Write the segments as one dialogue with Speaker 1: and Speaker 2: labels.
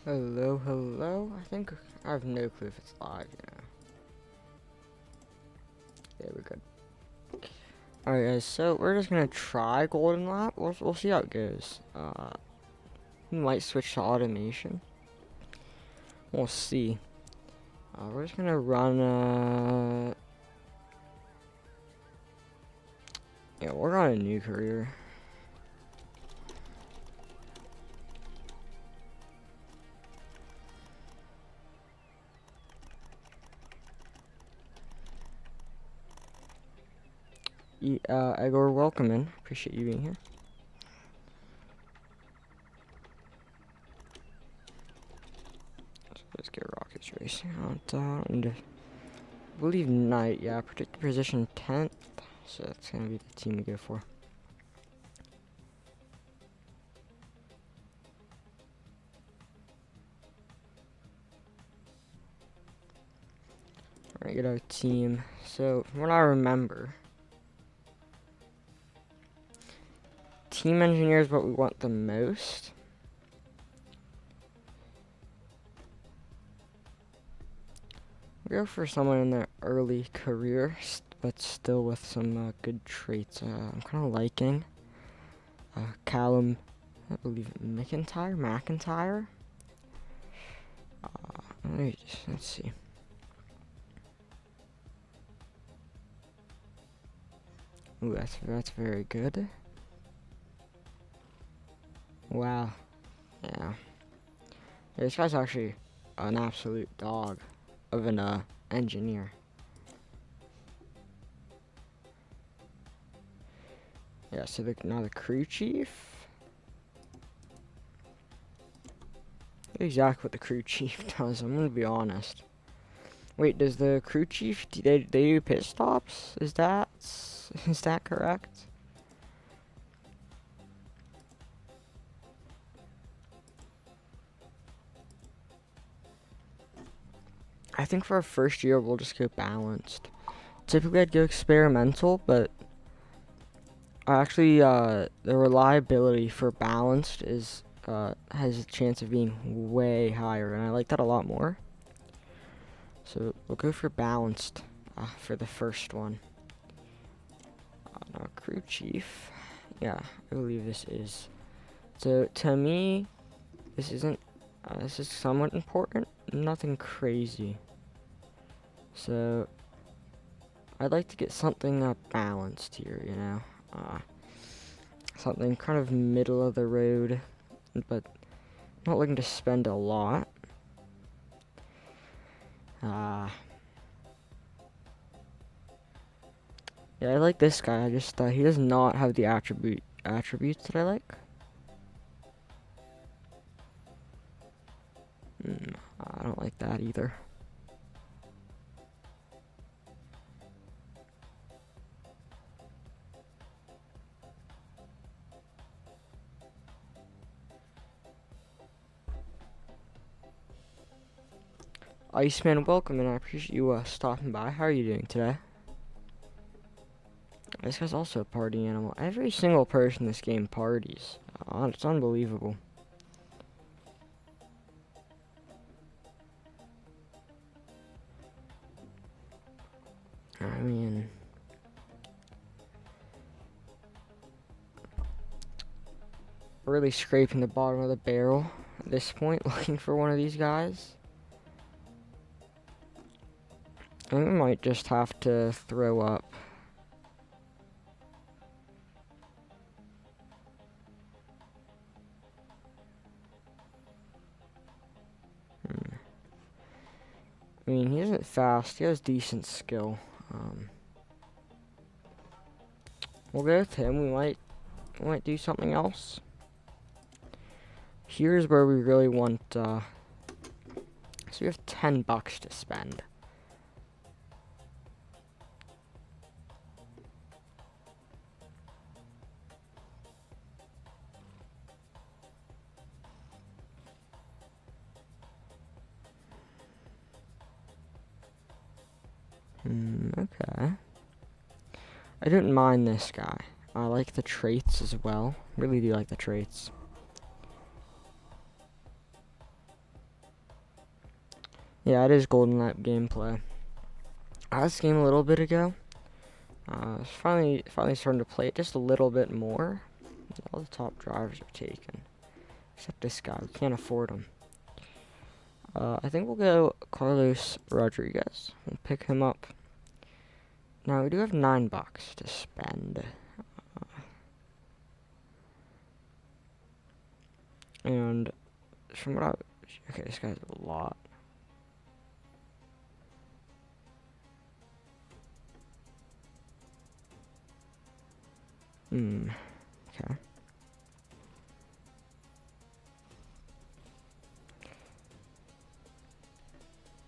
Speaker 1: Hello, hello. I think I have no clue if it's live, There we go. Alright guys, so we're just gonna try Golden Lap. We'll see how it goes. We might switch to automation. We'll see. We're just gonna run yeah, we're on a new career. Igor, welcome in. Appreciate you being here. So let's get rockets racing. I believe Knight, yeah, predicted position 10th. So that's gonna be the team we go for. Alright, get our team. So, from what I remember, team engineer is what we want the most. We'll go for someone in their early career, but still with some good traits. I'm kind of liking Callum, I believe McIntyre. Let's see. Ooh, that's very good. Wow. Yeah. This guy's actually an absolute dog of an engineer. Yeah, so now the crew chief. Exactly what the crew chief does, I'm gonna be honest. Wait, does the crew chief, they do pit stops? Is that correct? I think for our first year we'll just go balanced. Typically I'd go experimental, but actually the reliability for balanced is has a chance of being way higher, and I like that a lot more. So we'll go for balanced for the first one. Now crew chief, yeah, I believe this is. So to me, this isn't. This is somewhat important, nothing crazy. So I'd like to get something balanced here, something kind of middle of the road, but not looking to spend a lot. Yeah, I like this guy. I just he does not have the attributes that I like. I don't like that either. Iceman, welcome, and I appreciate you stopping by. How are you doing today? This guy's also a party animal. Every single person in this game parties. It's unbelievable. I mean, really scraping the bottom of the barrel at this point, looking for one of these guys. I think we might just have to throw up. I mean, he isn't fast. He has decent skill. We'll go with him. We might do something else. Here's where we really want. So we have $10 to spend. Okay. I don't mind this guy. I like the traits as well. Really do like the traits. Yeah, it is Golden Lap gameplay. I had this game a little bit ago. Finally starting to play it just a little bit more. All the top drivers are taken, except this guy. We can't afford him. I think we'll go Carlos Rodriguez. We'll pick him up. Now we do have $9 to spend. And from what okay, this guy's a lot. Okay.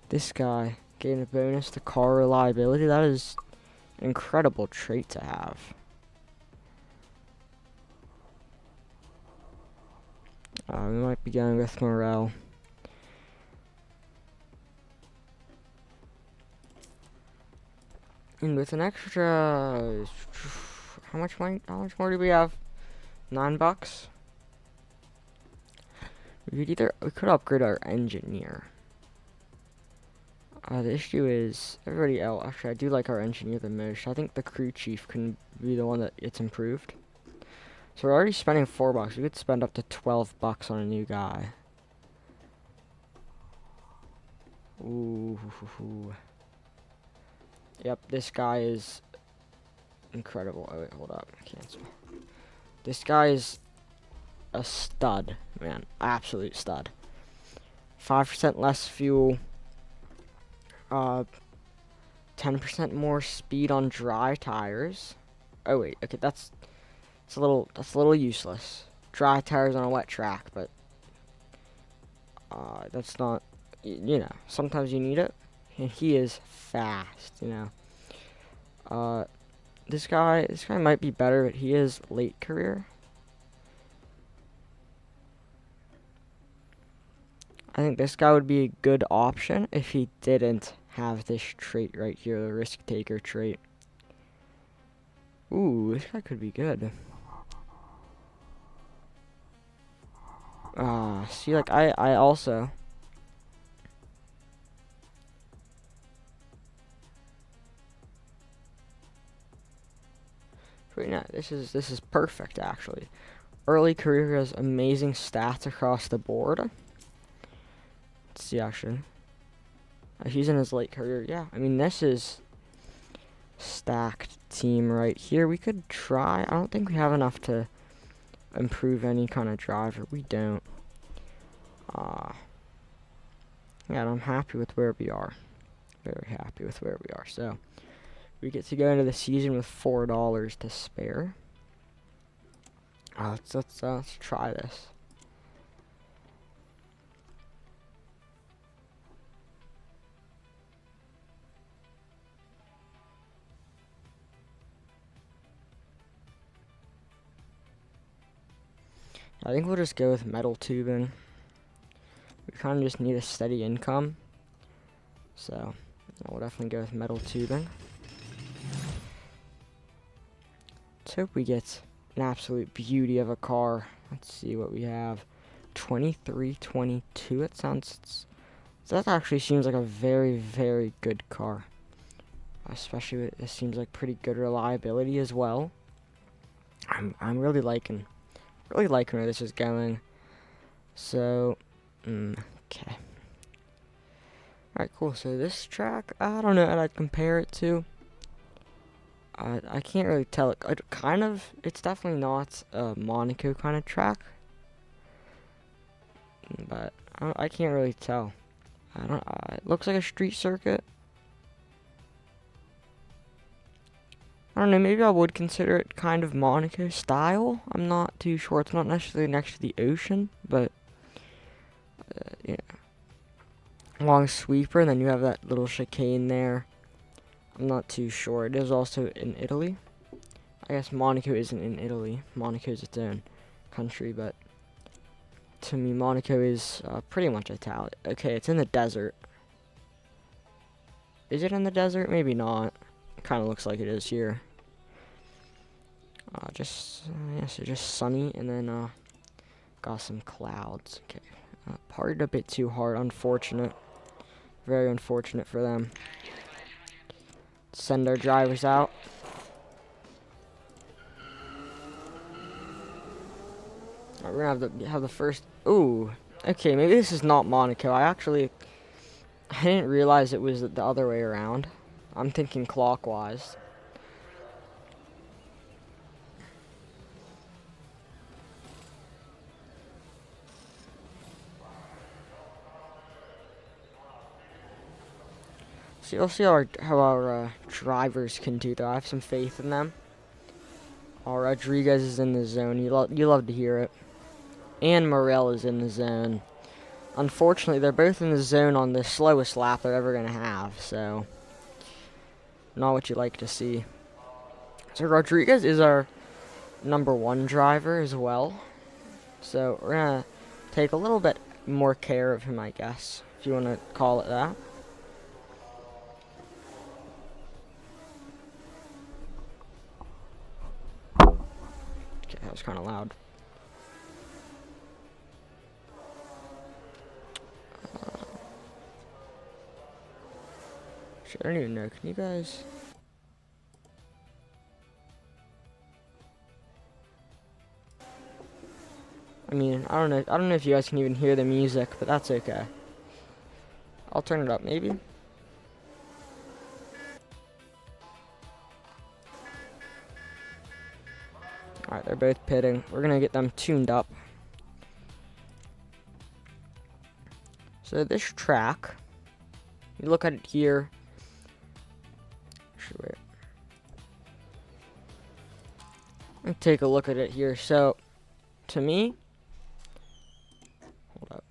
Speaker 1: This guy getting a bonus to car reliability. That is an incredible trait to have. We might be going with Morel. And with an extra, how much more do we have? $9. We could upgrade our engineer. The issue is everybody else. Actually, I do like our engineer the most. I think the crew chief can be the one that gets improved. So we're already spending $4. We could spend up to $12 on a new guy. Ooh. Yep, this guy is incredible. Oh wait, hold up, cancel. This guy is a stud, man, absolute stud. 5% less fuel. 10% more speed on dry tires. Oh wait, okay, that's a little useless. Dry tires on a wet track, but that's not, you know, sometimes you need it. And he is fast, you know. This guy might be better, but he is late career. I think this guy would be a good option if he didn't have this trait right here, the risk taker trait. Ooh, this guy could be good. See, like, I also... Right now, this is perfect, actually. Early career has amazing stats across the board. Let's see, actually. He's in his late career, yeah. I mean, this is stacked team right here. We could try. I don't think we have enough to improve any kind of driver. We don't. Yeah, and I'm happy with where we are. Very happy with where we are. So, we get to go into the season with $4 to spare. Let's try this. I think we'll just go with metal tubing. We kind of just need a steady income. So, we'll definitely go with metal tubing. Let's hope we get an absolute beauty of a car. Let's see what we have. 2322. That actually seems like a very, very good car. Especially with, it seems like pretty good reliability as well. I'm really liking where this is going. So, okay. Alright, cool. So this track, I don't know what I'd compare it to. I can't really tell. It's definitely not a Monaco kind of track. But I can't really tell. It looks like a street circuit. I don't know, maybe I would consider it kind of Monaco style. I'm not too sure. It's not necessarily next to the ocean, but yeah. Long sweeper, and then you have that little chicane there. I'm not too sure. It is also in Italy. I guess Monaco isn't in Italy. Monaco is its own country, but to me, Monaco is pretty much Italian. Okay, it's in the desert. Is it in the desert? Maybe not. Kind of looks like it is here. So just sunny, and then got some clouds. Okay, partied a bit too hard. Unfortunate. Very unfortunate for them. Send our drivers out. Alright, we're gonna have the first. Ooh, okay, maybe this is not Monaco. I didn't realize it was the other way around. I'm thinking clockwise. So you'll see how our drivers can do, though. I have some faith in them. Rodriguez is in the zone. You love to hear it. And Morel is in the zone. Unfortunately, they're both in the zone on the slowest lap they're ever going to have, so not what you like to see. So Rodriguez is our #1 driver as well, so we're going to take a little bit more care of him, I guess, if you want to call it that. Okay, that was kind of loud. I don't even know. Can you guys? I mean, I don't know. I don't know if you guys can even hear the music, but that's okay. I'll turn it up, maybe. Alright, they're both pitting. We're gonna get them tuned up. So this track, you look at it here. Wait. Let me take a look at it here. So, to me, hold up.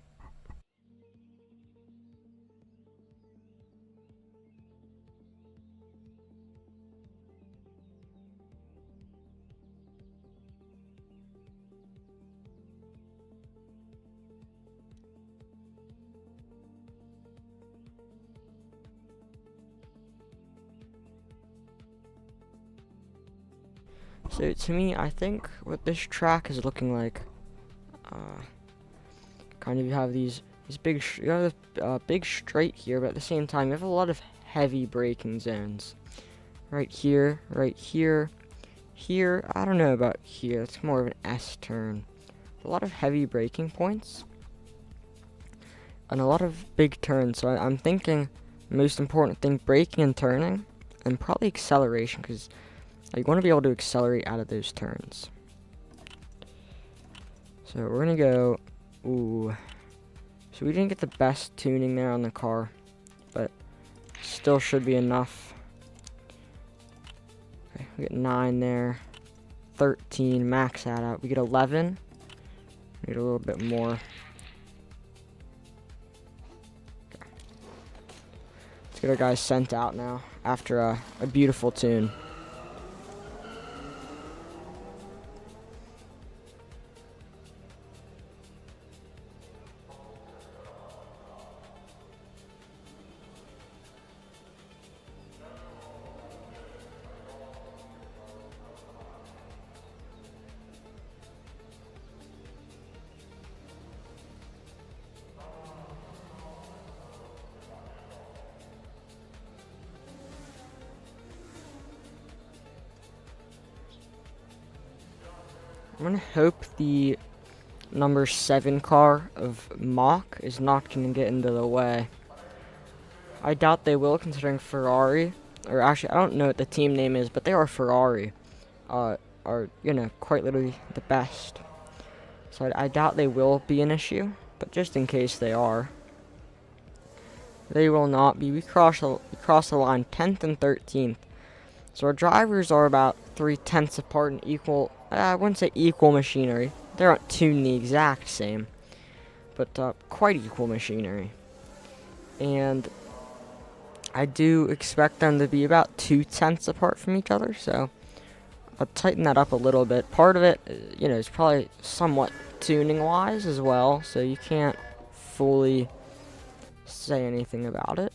Speaker 1: So to me, I think what this track is looking like, kind of you have these big, you have a big straight here, but at the same time you have a lot of heavy braking zones. Right here, here. I don't know about here. It's more of an S turn. A lot of heavy braking points and a lot of big turns. So I'm thinking the most important thing: braking and turning, and probably acceleration, because you want to be able to accelerate out of those turns. So we're going to go, ooh. So we didn't get the best tuning there on the car, but still should be enough. Okay, we get 9 there, 13, max that out. We get 11, we get a little bit more. Okay. Let's get our guys sent out now after a beautiful tune. I'm gonna hope the number 7 car of Mach is not gonna get into the way. I doubt they will, considering Ferrari, or actually I don't know what the team name is, but they are Ferrari, are, you know, quite literally the best. So I doubt they will be an issue, but just in case they are, they will not be. We cross the line 10th and 13th. So our drivers are about 3/10 apart in equal, I wouldn't say equal machinery. They aren't tuned the exact same, but quite equal machinery. And I do expect them to be about 2/10 apart from each other, so I'll tighten that up a little bit. Part of it, you know, is probably somewhat tuning-wise as well, so you can't fully say anything about it.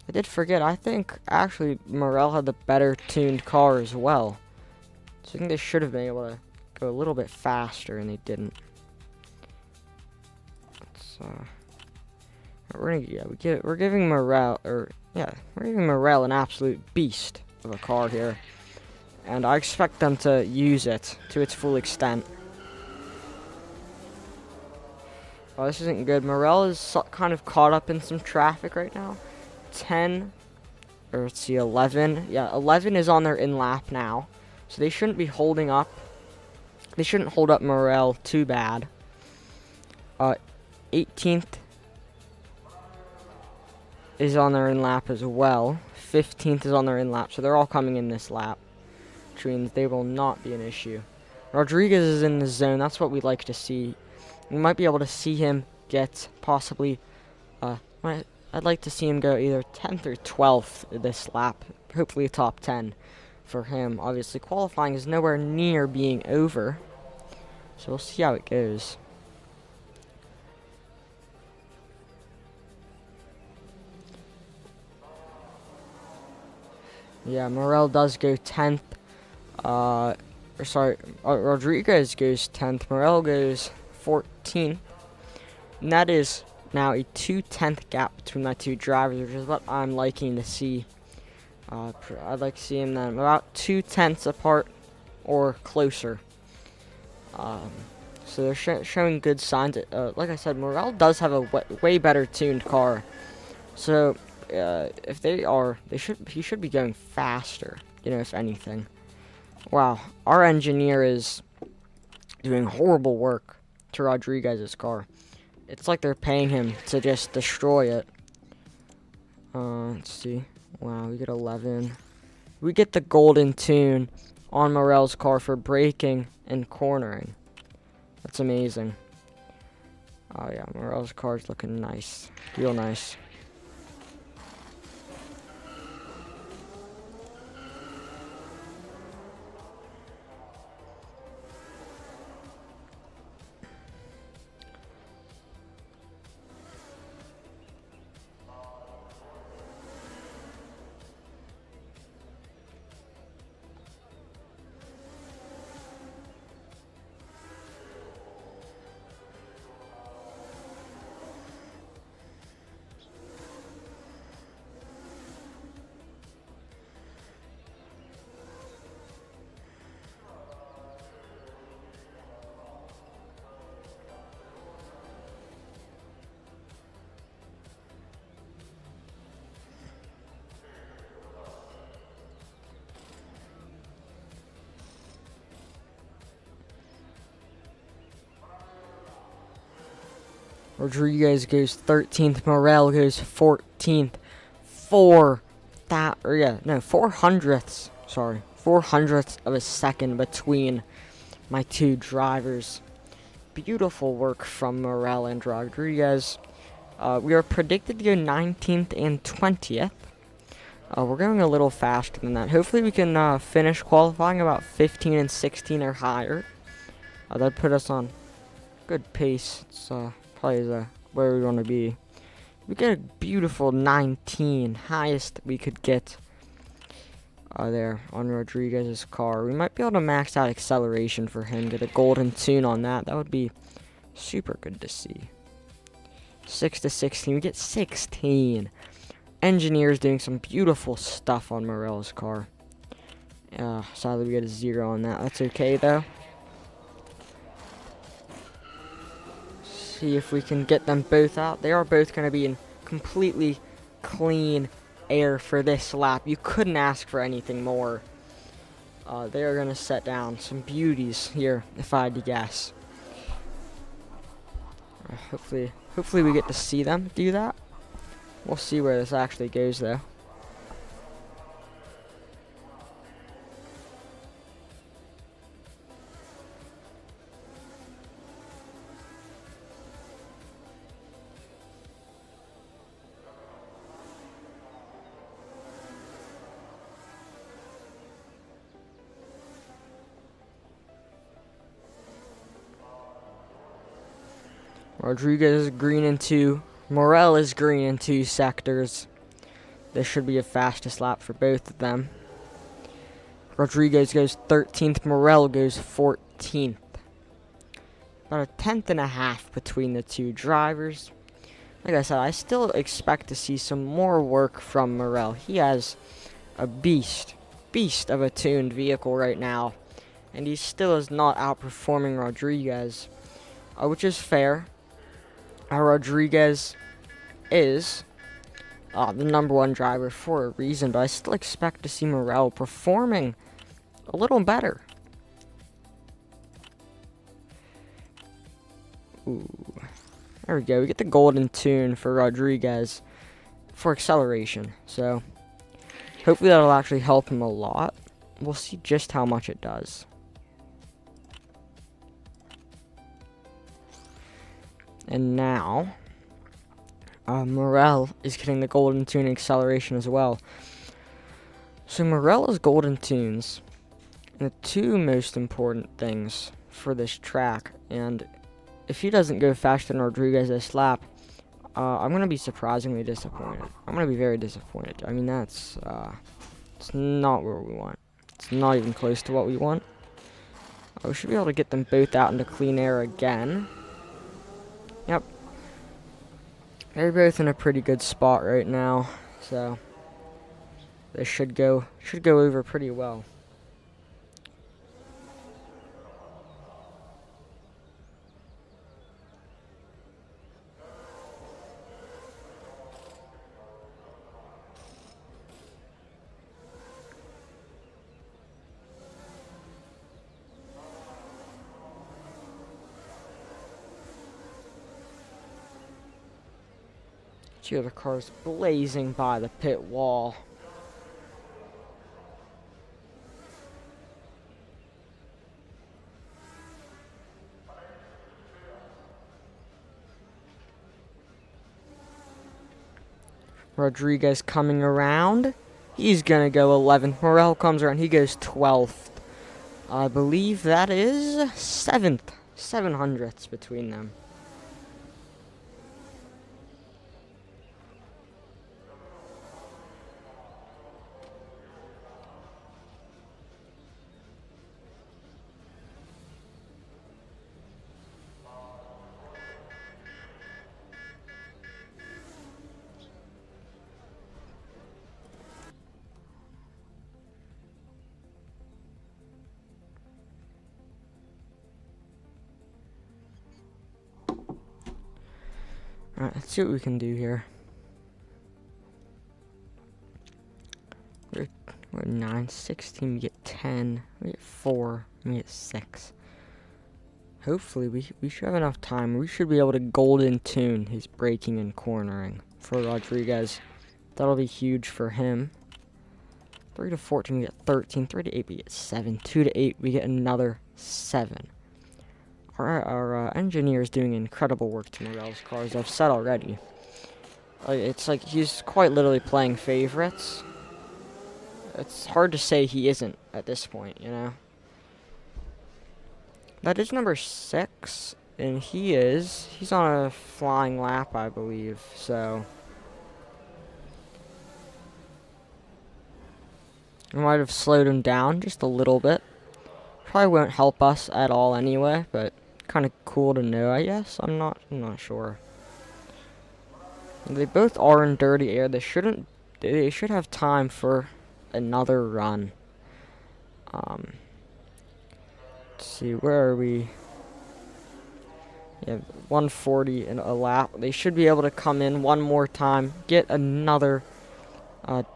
Speaker 1: I did forget, I think actually Morel had the better tuned car as well. So I think they should have been able to go a little bit faster, and they didn't. we're giving Morel an absolute beast of a car here, and I expect them to use it to its full extent. Oh, this isn't good. Morel is kind of caught up in some traffic right now. 10, or let's see, 11. Yeah, 11 is on their in-lap now, so they shouldn't be holding up. They shouldn't hold up Morel too bad. 18th is on their in-lap as well. 15th is on their in-lap, so they're all coming in this lap, which means they will not be an issue. Rodriguez is in the zone. That's what we'd like to see. We might be able to see him get possibly, I'd like to see him go either 10th or 12th this lap. Hopefully a top 10 for him. Obviously, qualifying is nowhere near being over, so we'll see how it goes. Yeah, Morel does go 10th. Rodriguez goes 10th. Morel goes 14th. And that is now a 2/10 gap between my two drivers, which is what I'm liking to see. I'd like to see them then about 2/10 apart or closer. So they're showing good signs. Like I said, Morel does have a way better tuned car. So if he should be going faster, if anything. Wow, our engineer is doing horrible work to Rodriguez's car. It's like they're paying him to just destroy it. Let's see. Wow, we get 11. We get the golden tune on Morel's car for braking and cornering. That's amazing. Oh yeah, Morel's car's looking nice. Real nice. Rodriguez goes 13th. Morel goes 14th. 400ths. Sorry, 400ths of a second between my two drivers. Beautiful work from Morel and Rodriguez. We are predicted to go 19th and 20th. We're going a little faster than that. Hopefully we can finish qualifying about 15 and 16 or higher. That'd put us on good pace. It's probably where we want to be. We get a beautiful 19, highest we could get there on Rodriguez's car. We might be able to max out acceleration for him, get a golden tune on that. That would be super good to see. 6 to 16, we get 16. Engineers doing some beautiful stuff on Morel's car. Sadly we get a 0 on that. That's okay though. See if we can get them both out. They are both going to be in completely clean air for this lap. You couldn't ask for anything more. They are going to set down some beauties here, if I had to guess. Hopefully we get to see them do that. We'll see where this actually goes, though. Rodriguez is green in 2. Morel is green in 2 sectors. This should be a fastest lap for both of them. Rodriguez goes 13th. Morel goes 14th. about a tenth and a half between the two drivers. Like I said, I still expect to see some more work from Morel. He has a beast of a tuned vehicle right now, and he still is not outperforming Rodriguez, which is fair. Rodriguez is the number one driver for a reason, but I still expect to see Morel performing a little better. Ooh. There we go. We get the golden tune for Rodriguez for acceleration. So, hopefully that'll actually help him a lot. We'll see just how much it does. And now, Morel is getting the golden tune acceleration as well. So Morel's golden tunes are the two most important things for this track. And if he doesn't go faster than Rodriguez this lap, I'm going to be surprisingly disappointed. I'm going to be very disappointed. I mean, that's it's not where we want. It's not even close to what we want. We should be able to get them both out into clean air again. Yep. They're both in a pretty good spot right now, so this should go over pretty well. Two other cars blazing by the pit wall. Rodriguez coming around. He's gonna go 11th. Morel comes around. He goes 12th. I believe that is 7th. 700ths between them. Alright, let's see what we can do here. We're 9, 16, we get 10, we get 4, we get 6. Hopefully, we should have enough time. We should be able to golden tune his braking and cornering for Rodriguez. That'll be huge for him. 3 to 14, we get 13. 3 to 8, we get 7. 2 to 8, we get another 7. Our engineer is doing incredible work to Morel's car, as I've said already. It's like he's quite literally playing favorites. It's hard to say he isn't at this point, you know? That is number 6, and he's on a flying lap, I believe, so. I might have slowed him down just a little bit. Probably won't help us at all anyway, but kind of cool to know, I guess. I'm not sure. They both are in dirty air. They should have time for another run. Let's see, where are we? Yeah, 140 in a lap. They should be able to come in one more time, get another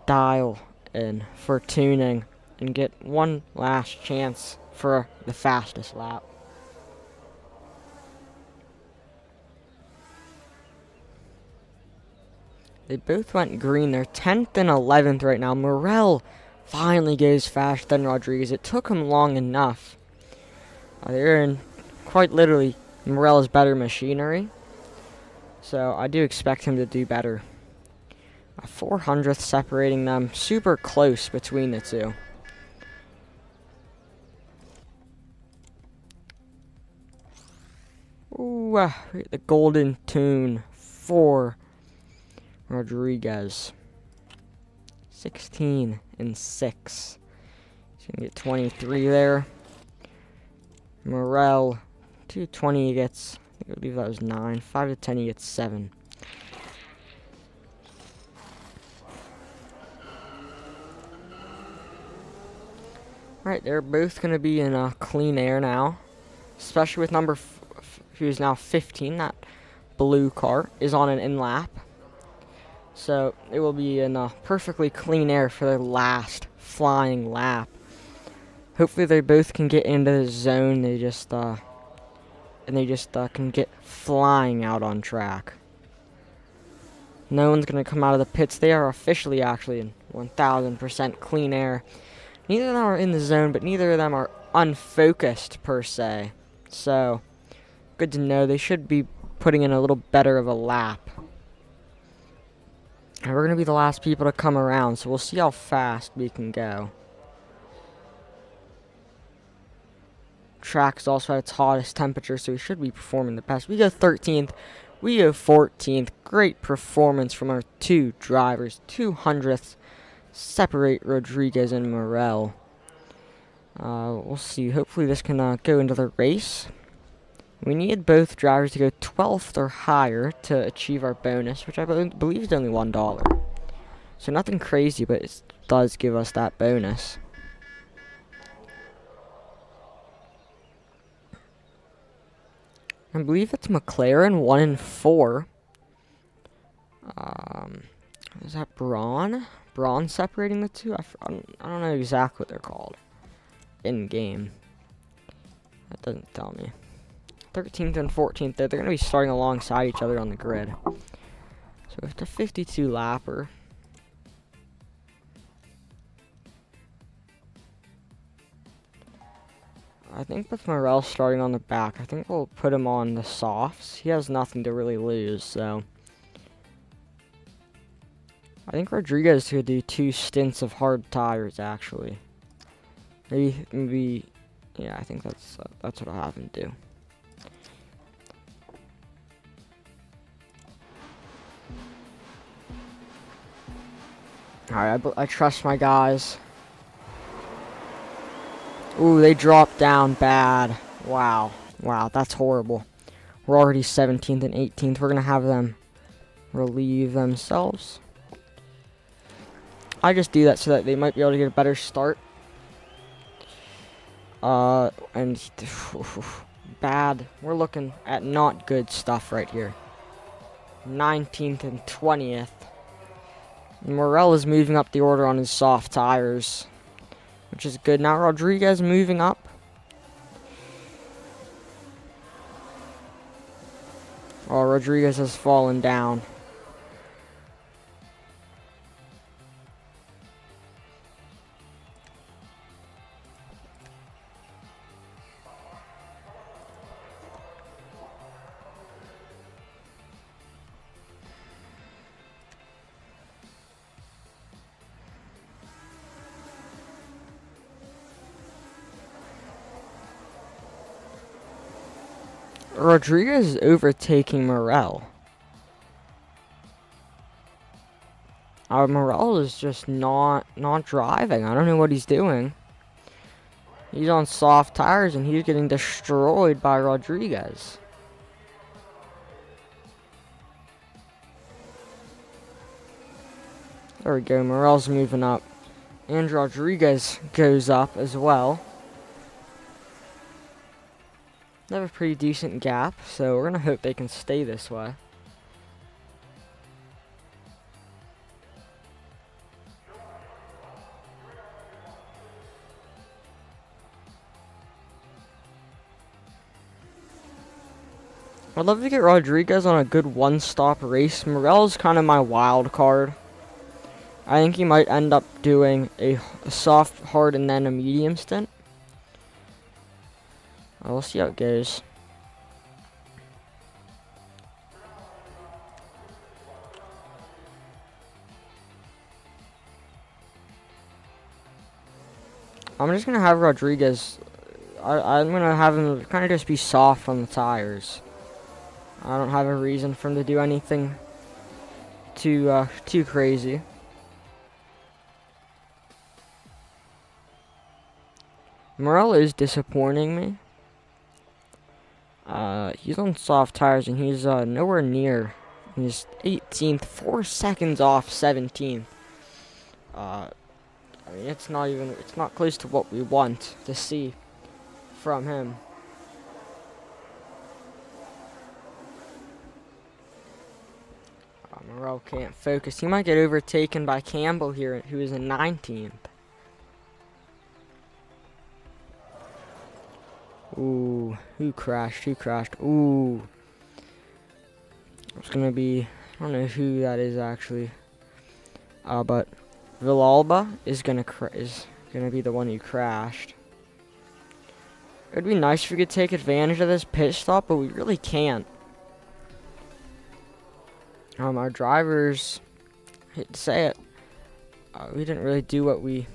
Speaker 1: dial in for tuning, and get one last chance for the fastest lap. They both went green. They're 10th and 11th right now. Morel finally goes faster than Rodriguez. It took him long enough. They're in, quite literally, Morel's better machinery. So I do expect him to do better. 400th separating them. Super close between the two. Ooh, the golden tune for Rodriguez. 16 and 6. He's gonna get 23 there. Morel 2 to 20 he gets, I believe that was 9. 5 to 10 he gets 7. Alright, they're both going to be in clean air now. Especially with number, who's now 15, that blue car, is on an in-lap. So, it will be in perfectly clean air for their last flying lap. Hopefully they both can get into the zone, they just can get flying out on track. No one's going to come out of the pits. They are officially actually in 1000% clean air. Neither of them are in the zone, but neither of them are unfocused per se. So, good to know. They should be putting in a little better of a lap. And we're going to be the last people to come around, so we'll see how fast we can go. Track is also at its hottest temperature, so we should be performing the best. We go 13th. We go 14th. Great performance from our two drivers. 200ths separate Rodriguez and Morel. We'll see. Hopefully this can go into the race. We need both drivers to go 12th or higher to achieve our bonus, which I believe is only $1. So nothing crazy, but it does give us that bonus. I believe it's McLaren 1 and 4. Is that Braun? Braun separating the two? I don't know exactly what they're called in game. That doesn't tell me. 13th and 14th, they're going to be starting alongside each other on the grid. So it's a 52 lapper. I think with Morel starting on the back, I think we'll put him on the softs. He has nothing to really lose, so. I think Rodriguez could do 2 stints of hard tires, actually. Maybe, yeah, I think that's what I'll have him do. Alright, I trust my guys. Ooh, they dropped down bad. Wow. Wow, that's horrible. We're already 17th and 18th. We're going to have them relieve themselves. I just do that so that they might be able to get a better start. And bad. We're looking at not good stuff right here. 19th and 20th. Morel is moving up the order on his soft tires, which is good. Now Rodriguez moving up. Oh, Rodriguez has fallen down. Rodriguez is overtaking Morel. Morel is just not driving. I don't know what he's doing. He's on soft tires and he's getting destroyed by Rodriguez. There we go. Morel's moving up. And Rodriguez goes up as well. They have a pretty decent gap, so we're going to hope they can stay this way. I'd love to get Rodriguez on a good one-stop race. Morel's kind of my wild card. I think he might end up doing a soft, hard, and then a medium stint. We'll see how it goes. I'm just going to have Rodriguez. I'm going to have him kind of just be soft on the tires. I don't have a reason for him to do anything too crazy. Morel is disappointing me. He's on soft tires, and he's nowhere near. He's 18th, 4 seconds off 17th. I mean, it's not close to what we want to see from him. Morrell can't focus. He might get overtaken by Campbell here, who is in 19th. Ooh, who crashed? Ooh. It's gonna be, I don't know who that is actually. But Villalba is gonna be the one who crashed. It'd be nice if we could take advantage of this pit stop, but we really can't. Our drivers, I hate to say it, we didn't really do what we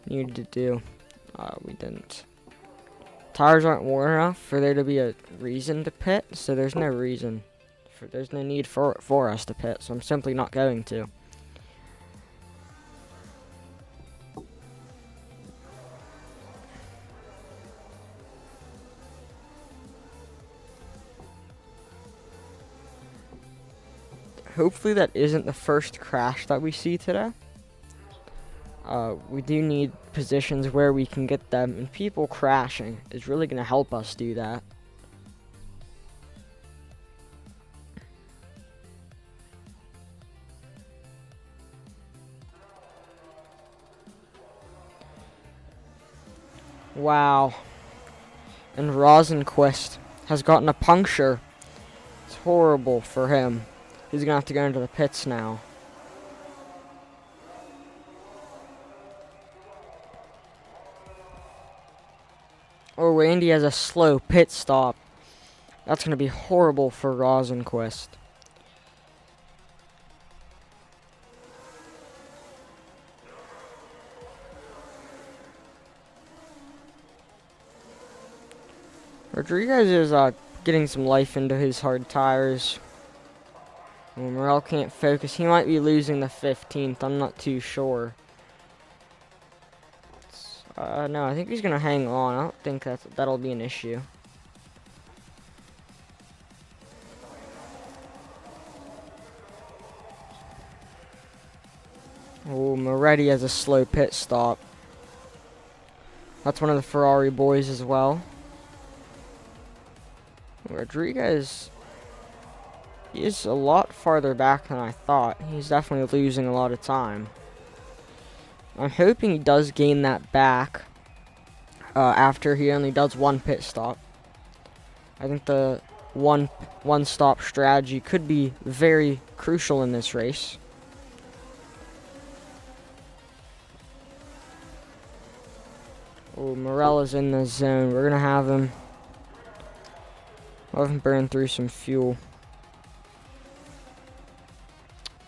Speaker 1: needed to do. We didn't. Tires aren't worn enough for there to be a reason to pit, so there's no reason. There's no need for us to pit, so I'm simply not going to. Hopefully that isn't the first crash that we see today. We do need positions where we can get them, and people crashing is really going to help us do that. Wow. And Rosenquist has gotten a puncture. It's horrible for him. He's going to have to go into the pits now. Oh, Randy has a slow pit stop. That's going to be horrible for Rosenquist. Rodriguez is getting some life into his hard tires. Morrell can't focus. He might be losing the 15th. I'm not too sure. No, I think he's going to hang on. I don't think that'll be an issue. Oh, Moretti has a slow pit stop. That's one of the Ferrari boys as well. Rodriguez is a lot farther back than I thought. He's definitely losing a lot of time. I'm hoping he does gain that back after he only does one pit stop. I think the one stop strategy could be very crucial in this race. Oh, Morella's in the zone. We're gonna have him burn through some fuel.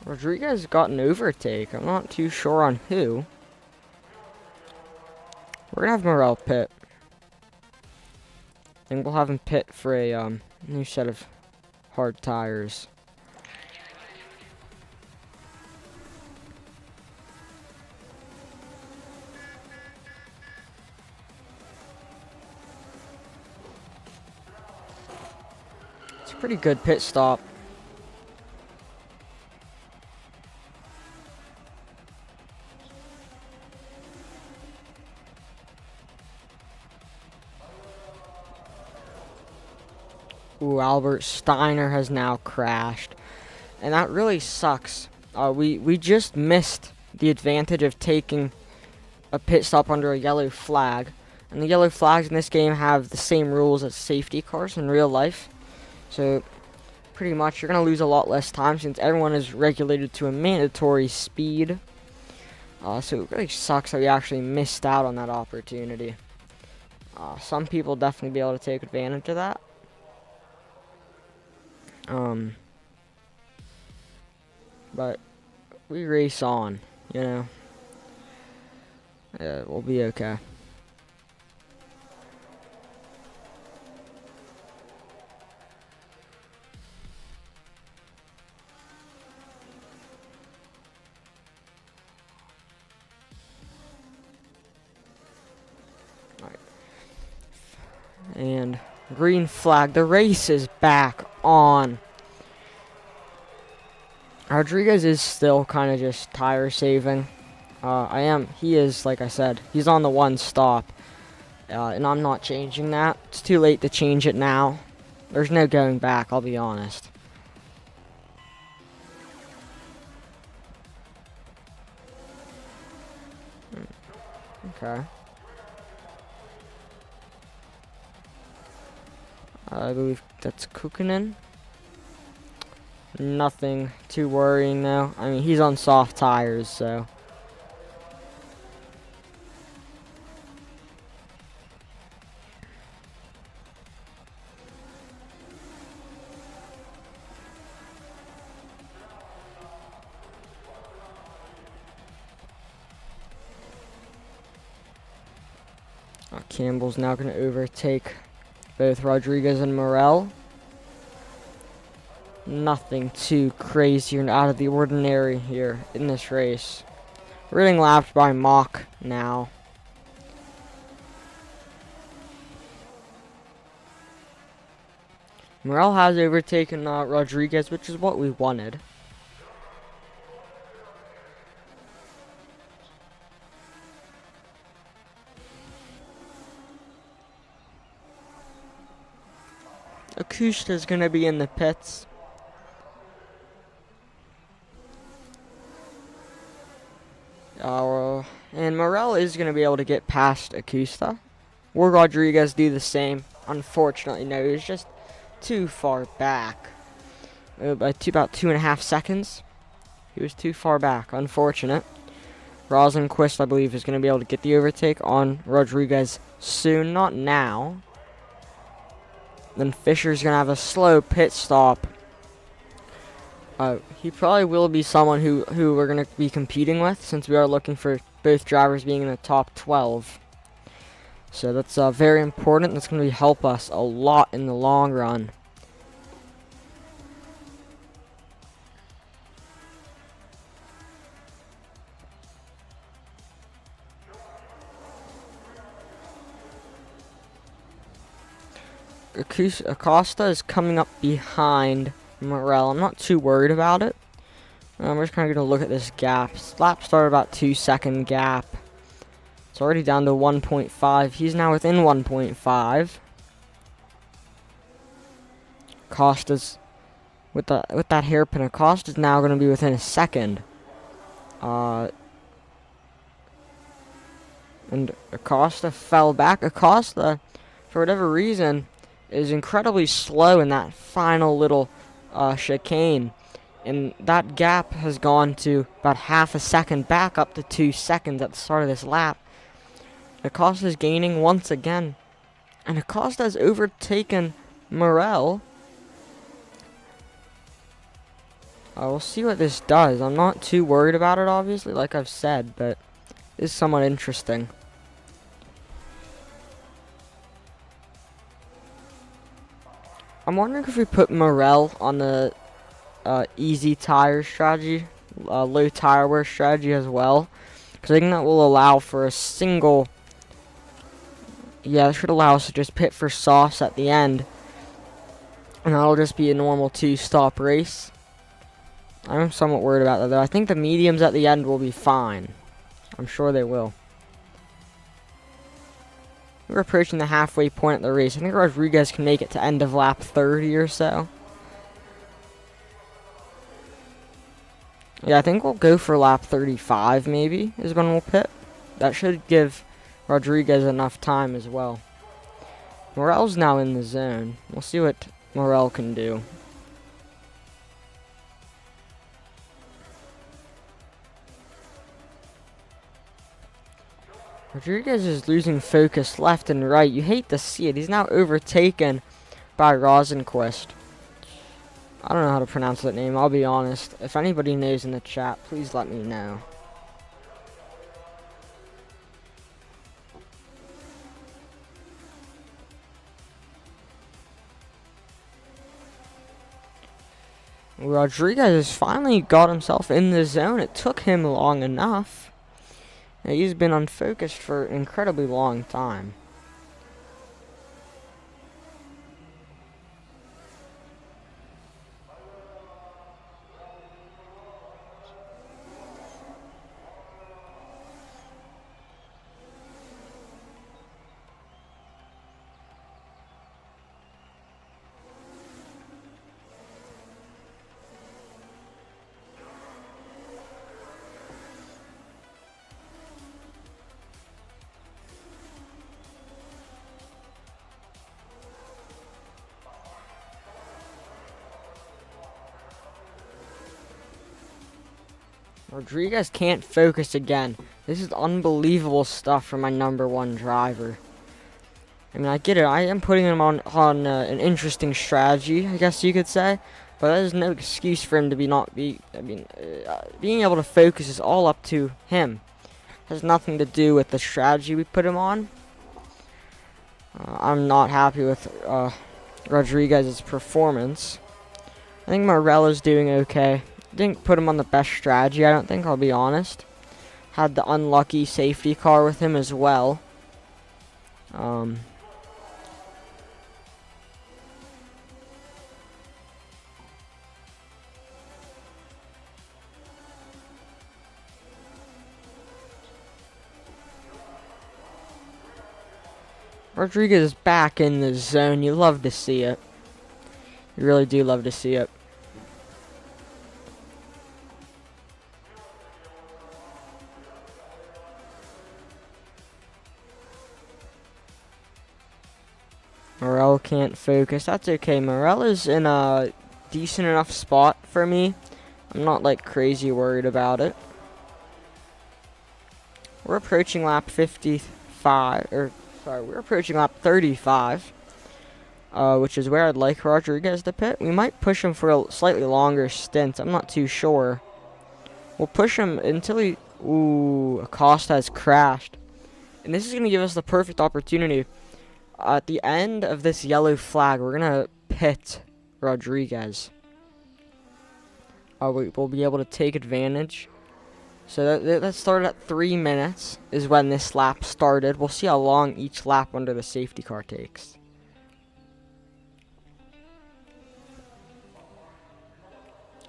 Speaker 1: Rodriguez got an overtake. I'm not too sure on who. We're gonna have Morrell pit. I think we'll have him pit for a new set of hard tires. It's a pretty good pit stop. Ooh, Albert Steiner has now crashed. And that really sucks. We just missed the advantage of taking a pit stop under a yellow flag. And the yellow flags in this game have the same rules as safety cars in real life. So, pretty much, you're going to lose a lot less time since everyone is regulated to a mandatory speed. So it really sucks that we actually missed out on that opportunity. Some people definitely be able to take advantage of that. But we race on, you know. We'll be okay. Alright. And Green flag. The race is back on. Rodriguez is still kind of just tire saving. He is, like I said, he's on the one stop. And I'm not changing that. It's too late to change it now. There's no going back, I'll be honest. Okay. I believe that's Kukkonen. Nothing too worrying though. I mean, he's on soft tires, so. Campbell's now going to overtake both Rodriguez and Morel. Nothing too crazy and out of the ordinary here in this race. We're getting lapped by Mach now. Morel has overtaken Rodriguez, which is what we wanted. Acosta's gonna be in the pits. And Morel is gonna be able to get past Acosta. Will Rodriguez do the same? Unfortunately, no. He's just too far back. By about 2.5 seconds. He was too far back. Unfortunate. Rosenquist, I believe, is going to be able to get the overtake on Rodriguez soon. Not now. Then Fisher's going to have a slow pit stop. He probably will be someone who we're going to be competing with, since we are looking for both drivers being in the top 12. So that's very important. That's going to help us a lot in the long run. Acosta is coming up behind Morel. I'm not too worried about it. We're just kind of going to look at this gap. Lap started about 2-second gap. It's already down to 1.5. He's now within 1.5. Acosta's with that hairpin. Acosta's now going to be within a second. And Acosta fell back. Acosta, for whatever reason, is incredibly slow in that final little chicane, and that gap has gone to about half a second back up to 2 seconds at the start of this lap. Acosta is gaining once again, and Acosta has overtaken Morel. We'll see what this does. I'm not too worried about it, obviously, like I've said, but it's somewhat interesting. I'm wondering if we put Morel on the easy tire strategy, low tire wear strategy as well, because I think that will allow for a single. Yeah, it should allow us to just pit for softs at the end, and that'll just be a normal 2-stop race. I'm somewhat worried about that though. I think the mediums at the end will be fine. I'm sure they will. We're approaching the halfway point of the race. I think Rodriguez can make it to end of lap 30 or so. Yeah, I think we'll go for lap 35 maybe is when we'll pit. That should give Rodriguez enough time as well. Morel's now in the zone. We'll see what Morel can do. Rodriguez is losing focus left and right. You hate to see it. He's now overtaken by Rosenquist. I don't know how to pronounce that name, I'll be honest. If anybody knows in the chat, please let me know. Rodriguez has finally got himself in the zone. It took him long enough. He's been unfocused for an incredibly long time. Rodriguez can't focus again. This is unbelievable stuff from my #1 driver. I mean, I get it. I am putting him on an interesting strategy, I guess you could say. But that is no excuse for him to being able to focus is all up to him. It has nothing to do with the strategy we put him on. I'm not happy with Rodriguez's performance. I think Morella's doing okay. Didn't put him on the best strategy, I don't think, I'll be honest. Had the unlucky safety car with him as well. Rodriguez is back in the zone. You love to see it. You really do love to see it. Morel can't focus. That's okay. Morel is in a decent enough spot for me. I'm not like crazy worried about it. We're approaching lap 55, we're approaching lap 35, which is where I'd like Rodriguez to pit. We might push him for a slightly longer stint. I'm not too sure. We'll push him until he... Ooh, Acosta has crashed. And this is going to give us the perfect opportunity. At the end of this yellow flag, we're going to pit Rodriguez. We'll be able to take advantage. So that started at 3 minutes is when this lap started. We'll see how long each lap under the safety car takes.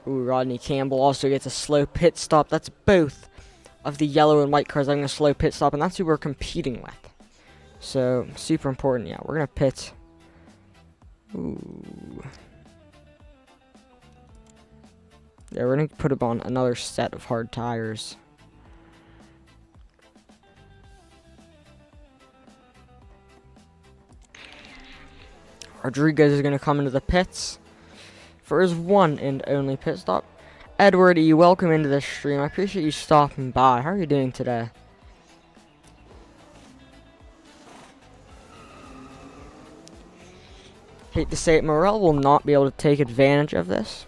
Speaker 1: Ooh, Rodney Campbell also gets a slow pit stop. That's both of the yellow and white cars having a slow pit stop, and that's who we're competing with. So, super important. Yeah, we're going to pit. Ooh. Yeah, we're going to put him on another set of hard tires. Rodriguez is going to come into the pits for his one and only pit stop. Edward E., welcome into the stream. I appreciate you stopping by. How are you doing today? Hate to say it, Morel will not be able to take advantage of this.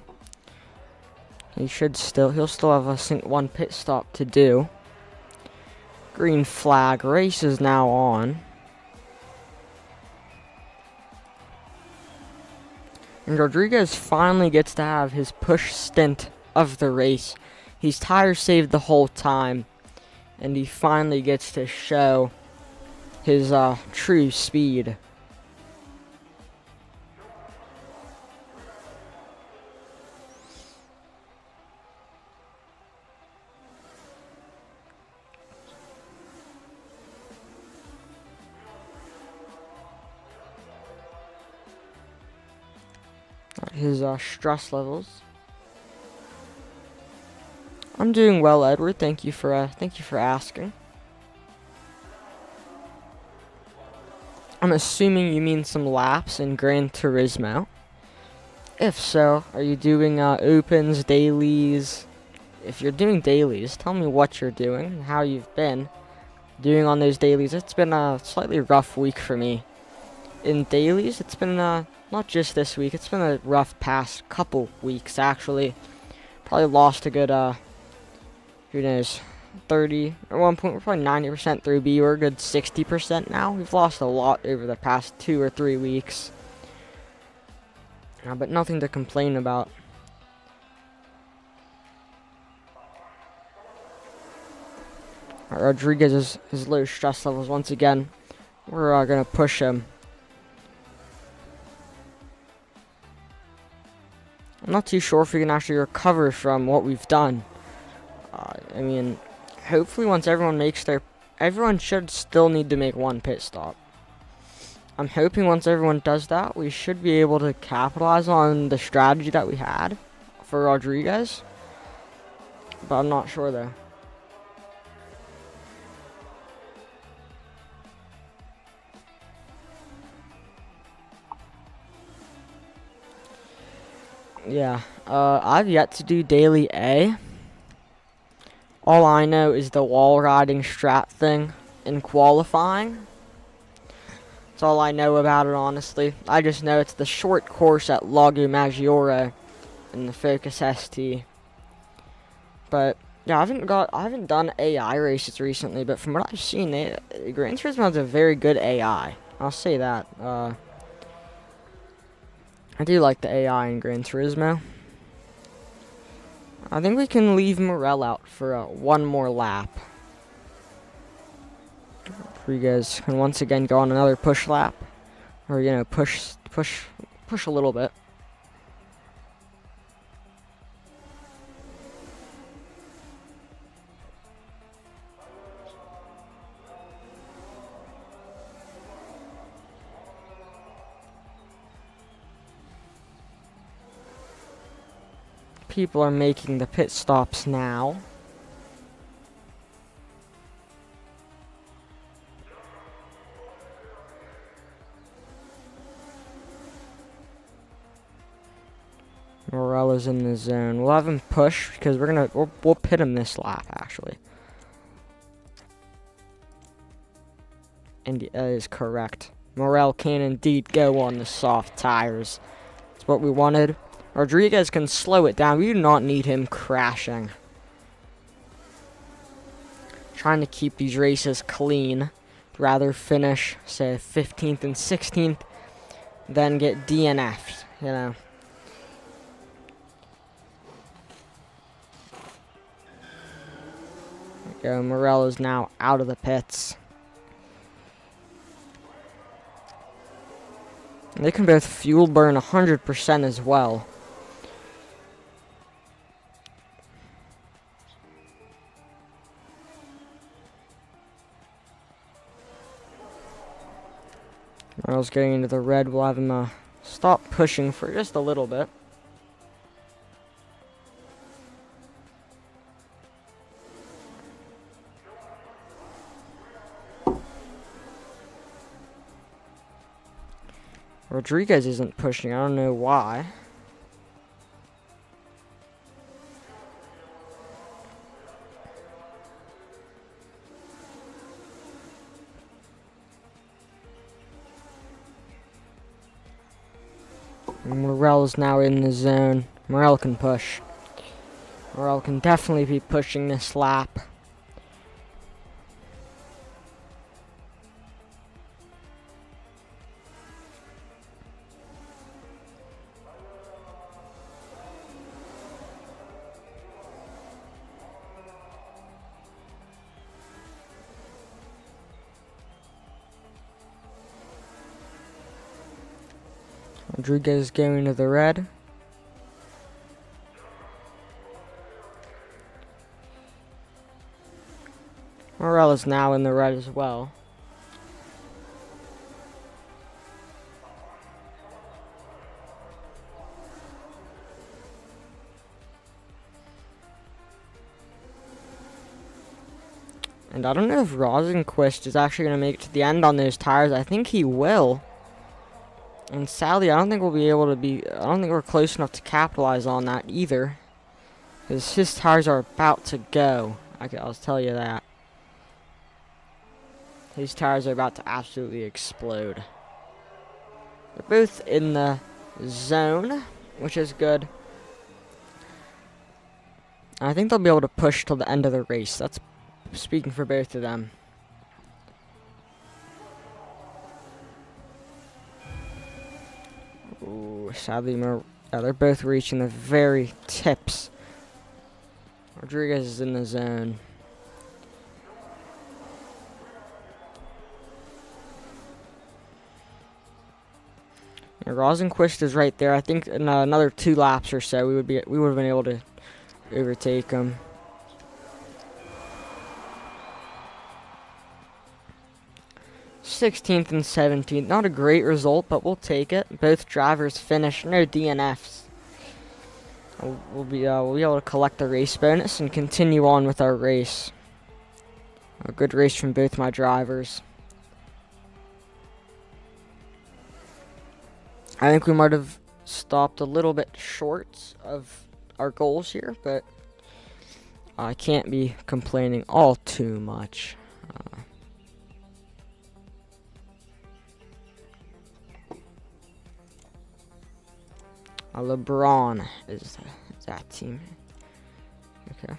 Speaker 1: He'll still have one pit stop to do. Green flag, race is now on. And Rodriguez finally gets to have his push stint of the race. He's tire saved the whole time, and he finally gets to show his true speed. His stress levels. I'm doing well, Edward. Thank you for asking. I'm assuming you mean some laps in Gran Turismo. If so, are you doing opens, dailies? If you're doing dailies, tell me what you're doing and how you've been doing on those dailies. It's been a slightly rough week for me. In dailies, it's been not just this week, it's been a rough past couple weeks, actually. Probably lost a good, who knows, 30, at one point, we're probably 90% through B, we're a good 60% now. We've lost a lot over the past 2 or 3 weeks. But nothing to complain about. Rodriguez is low stress levels once again. We're going to push him. I'm not too sure if we can actually recover from what we've done. I mean, hopefully once everyone should still need to make one pit stop. I'm hoping once everyone does that, we should be able to capitalize on the strategy that we had for Rodriguez. But I'm not sure though. Yeah, I've yet to do daily A. All I know is the wall riding strat thing in qualifying. That's all I know about it, honestly. I just know it's the short course at Lago Maggiore in the Focus ST. But yeah, I haven't done AI races recently, but from what I've seen, Gran Turismo has a very good AI. I'll say that. I do like the AI in Gran Turismo. I think we can leave Morel out for one more lap. Rodriguez can once again go on another push lap, or push a little bit. People are making the pit stops now. Morella's in the zone. We'll have him push because we'll pit him this lap actually. And that is correct. Morel can indeed go on the soft tires. That's what we wanted. Rodriguez can slow it down. We do not need him crashing. Trying to keep these races clean. Rather finish, say, 15th and 16th than get DNF'd, you know. There we go. Morel is now out of the pits. They can both fuel burn 100% as well. Morel's getting into the red. We'll have him stop pushing for just a little bit. Rodriguez isn't pushing. I don't know why. Morel is now in the zone. Morel can push. Morel can definitely be pushing this lap. Rodriguez going to the red. Morel is now in the red as well. And I don't know if Rosenquist is actually going to make it to the end on those tires. I think he will. And sadly, I don't think we're close enough to capitalize on that either. Because his tires are about to go. I'll tell you that. His tires are about to absolutely explode. They're both in the zone, which is good. I think they'll be able to push till the end of the race. That's speaking for both of them. Ooh, sadly, they're both reaching the very tips. Rodriguez is in the zone. And Rosenquist is right there. I think in another 2 laps or so, we would have been able to overtake him. '16th and 17th. Not a great result, but we'll take it. Both drivers finished. No DNFs. We'll be able to collect the race bonus and continue on with our race. A good race from both my drivers. I think we might have stopped a little bit short of our goals here, but I can't be complaining all too much. LeBron is that team. Okay.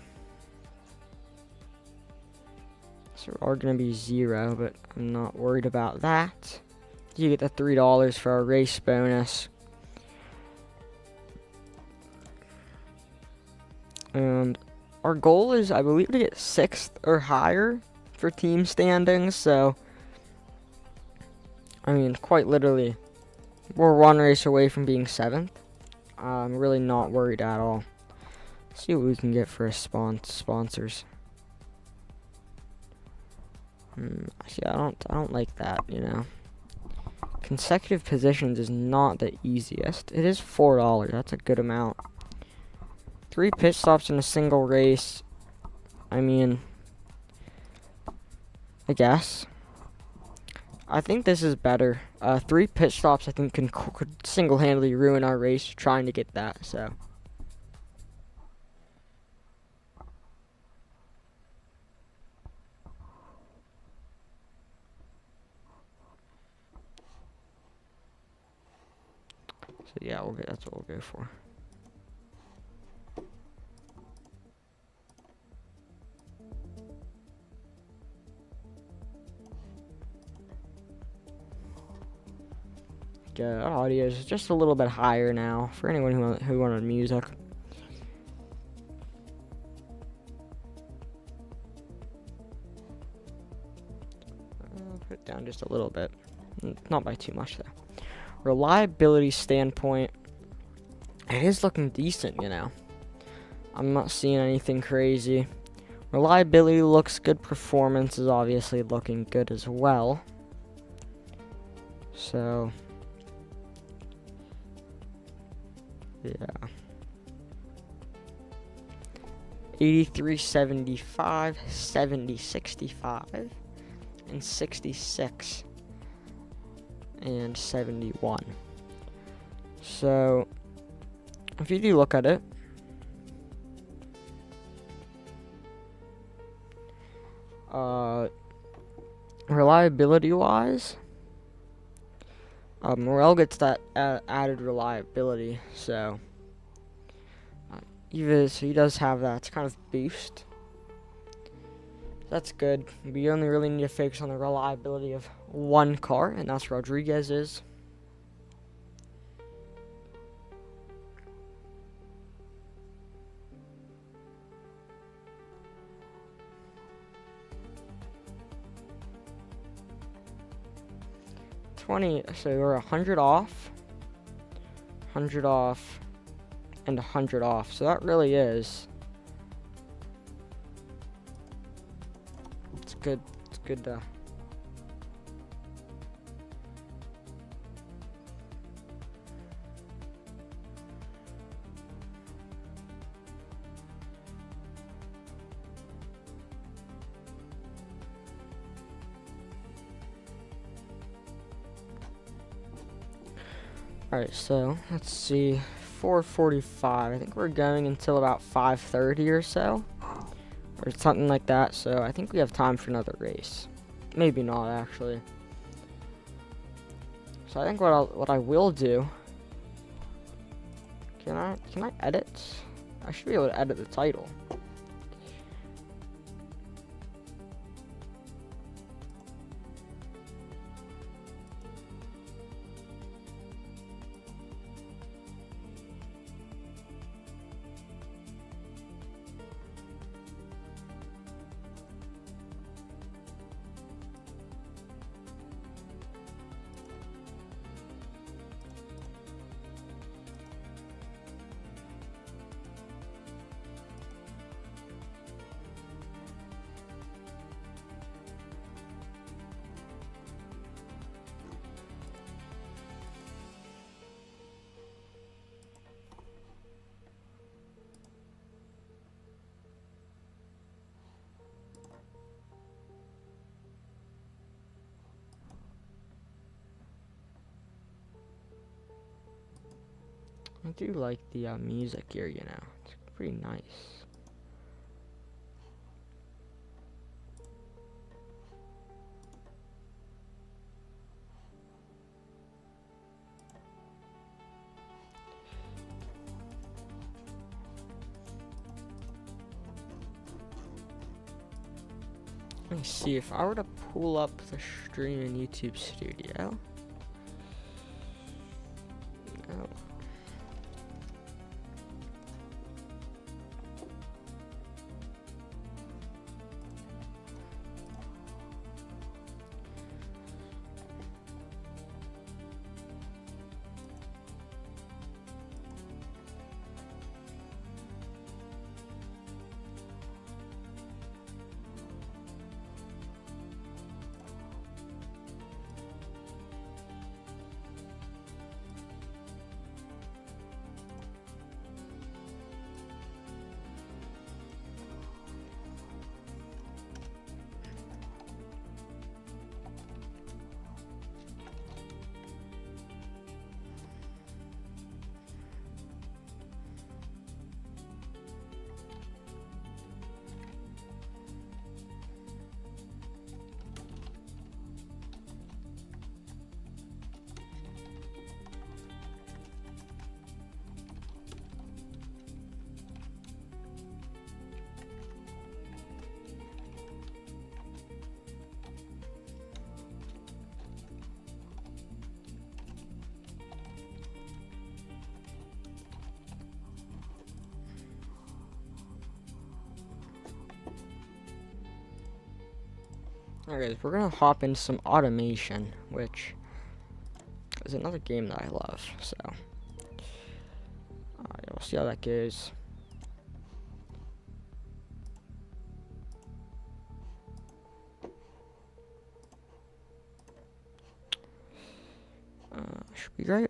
Speaker 1: So we're going to be 0, but I'm not worried about that. You get the $3 for our race bonus. And our goal is, I believe, to get 6th or higher for team standings. So, I mean, quite literally, we're 1 race away from being 7th. I'm really not worried at all. Let's see what we can get for sponsors. See, I don't like that, you know. Consecutive positions is not the easiest. It is $4. That's a good amount. 3 pit stops in a single race. I mean, I guess. I think this is better. 3 pit stops, I think, could single-handedly ruin our race trying to get that, so. So yeah, that's what we'll go for. Audio is just a little bit higher now for anyone who wanted music. Put it down just a little bit, not by too much though. Reliability standpoint, it is looking decent, you know. I'm not seeing anything crazy. Reliability looks good. Performance is obviously looking good as well. So, yeah. 83, 75, 70, 65, and 66, and 71. So, if you do look at it, reliability-wise, Morel gets that added reliability, so he does have that kind of boost. That's good. We only really need to focus on the reliability of one car, and that's Rodriguez's. So we're 100 off, 100 off, and 100 off. So that really is. It's good. It's good to. Alright, so let's see, 4:45. I think we're going until about 5:30 or so, or something like that. So I think we have time for another race. Maybe not actually. So I think what I will do. Can I edit? I should be able to edit the title. I do like the music here, you know. It's pretty nice. me see if I were to pull up the stream in YouTube Studio. No. Alright, we're gonna hop into some automation, which is another game that I love, so we'll see how that goes. Should be great.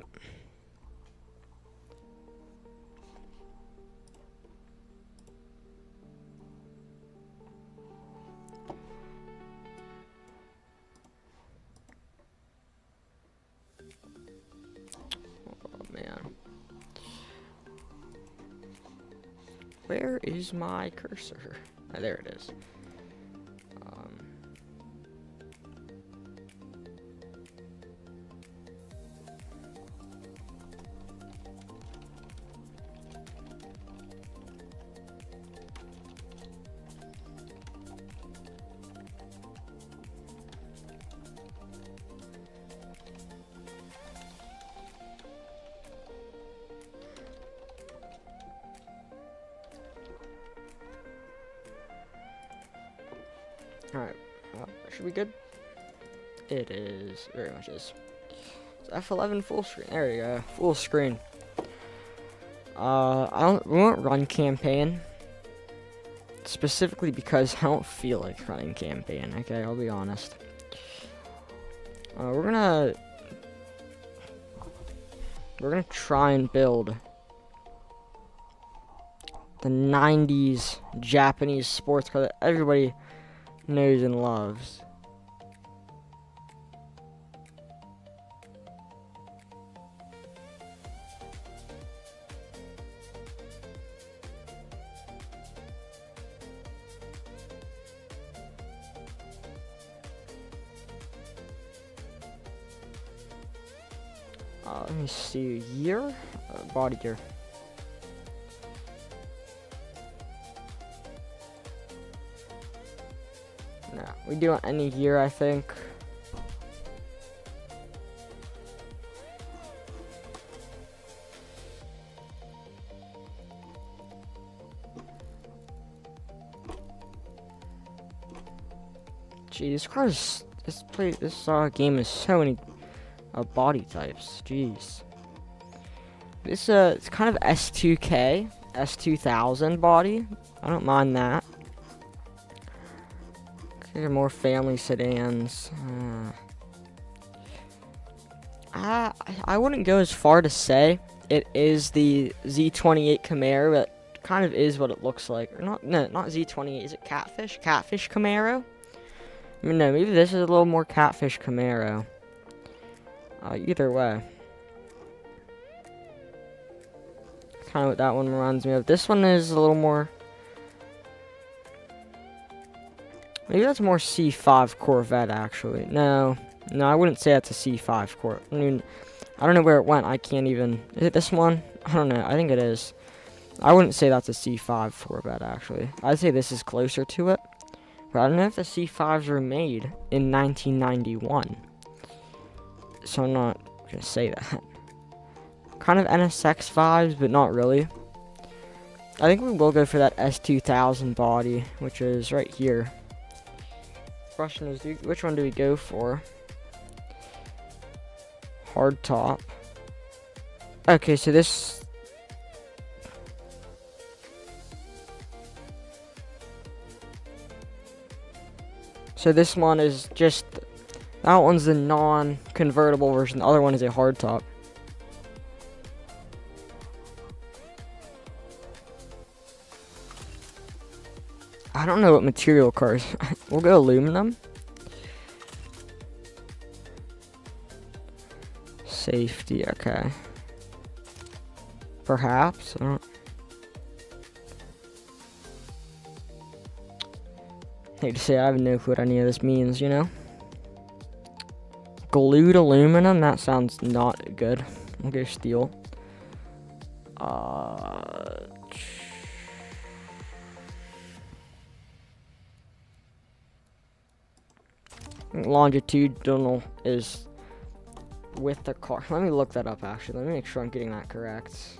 Speaker 1: Where is my cursor? Oh, there it is. Alright, should be good? It is, very much is. So F11 full screen, there we go, full screen. We won't run campaign, specifically because I don't feel like running campaign, okay, I'll be honest. We're gonna try and build the 90s Japanese sports car that everybody knows and loves. Let me see, year? Body gear. No, we do it any year, I think. Gee, this car is, this game is so many body types. Jeez. This it's kind of S2K, S2000 body. I don't mind that. More family sedans. I wouldn't go as far to say it is the Z28 Camaro, but it kind of is what it looks like. Or not Z28. Is it Catfish? Catfish Camaro? I mean, no, maybe this is a little more Catfish Camaro. Either way. Kind of what that one reminds me of. This one is a little more... Maybe that's more C5 Corvette, actually. No, I wouldn't say that's a C5 Corvette. I mean, I don't know where it went. I can't even... Is it this one? I don't know. I think it is. I wouldn't say that's a C5 Corvette, actually. I'd say this is closer to it. But I don't know if the C5s were made in 1991. So I'm not gonna say that. Kind of NSX vibes, but not really. I think we will go for that S2000 body, which is right here. Question is, which one do we go for? Hard top. Okay, so this... So this one is just... That one's the non-convertible version. The other one is a hard top. I don't know what material cars. We'll go aluminum. Safety, okay. Perhaps. I don't... hate to say I have no clue what any of this means, you know? Glued aluminum? That sounds not good. We'll go steel. Longitudinal is with the car. Let me look that up actually. Let me make sure I'm getting that correct.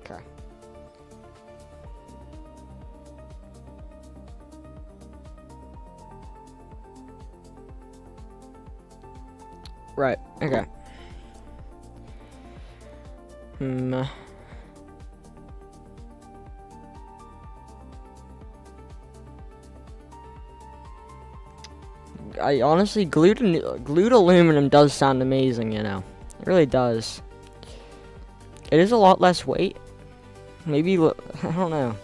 Speaker 1: Okay. Right, okay. I honestly, glued aluminum does sound amazing, you know. It really does. It is a lot less weight. Maybe, I don't know.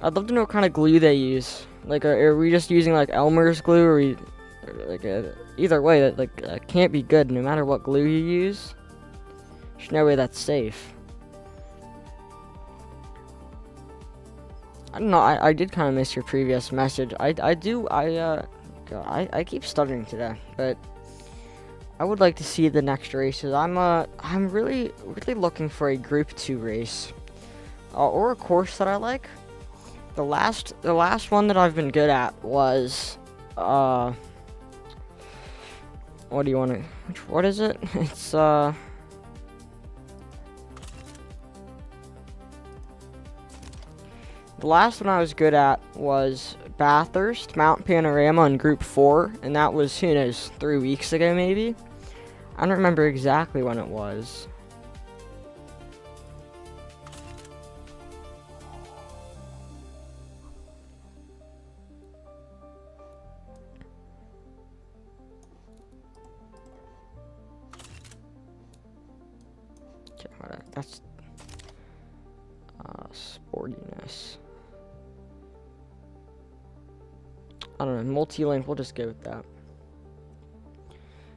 Speaker 1: I'd love to know what kind of glue they use. Like, are we just using like Elmer's glue, or like either way, that like can't be good no matter what glue you use. There's no way that's safe. I don't know. I did kind of miss your previous message. I keep stuttering today, but I would like to see the next races. I'm really looking for a Group 2 race, or a course that I like. The last one that I've been good at was, what do you want to, what is it? It's, the last one I was good at was Bathurst, Mount Panorama in Group 4, and that was, who knows, 3 weeks ago maybe? I don't remember exactly when it was. That's sportiness. I don't know, multi-link, we'll just go with that.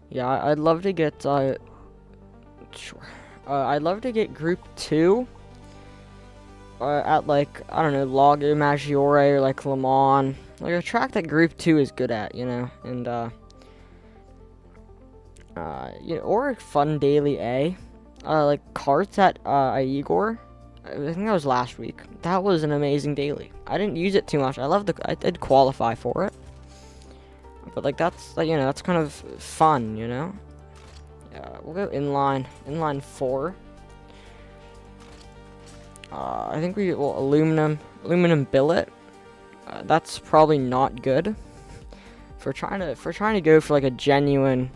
Speaker 1: Yeah, I'd love to get sure. I'd love to get Group 2 at like, I don't know, Lago Maggiore or like Le Mans, like a track that Group 2 is good at, you know, and yeah, or Fun Daily A. Like carts at Igor. I think that was last week. That was an amazing daily. I didn't use it too much. I did qualify for it, but like that's like, you know, that's kind of fun, you know. Yeah, we'll go inline 4. I think we will aluminum billet. That's probably not good. For trying to go for like a genuine.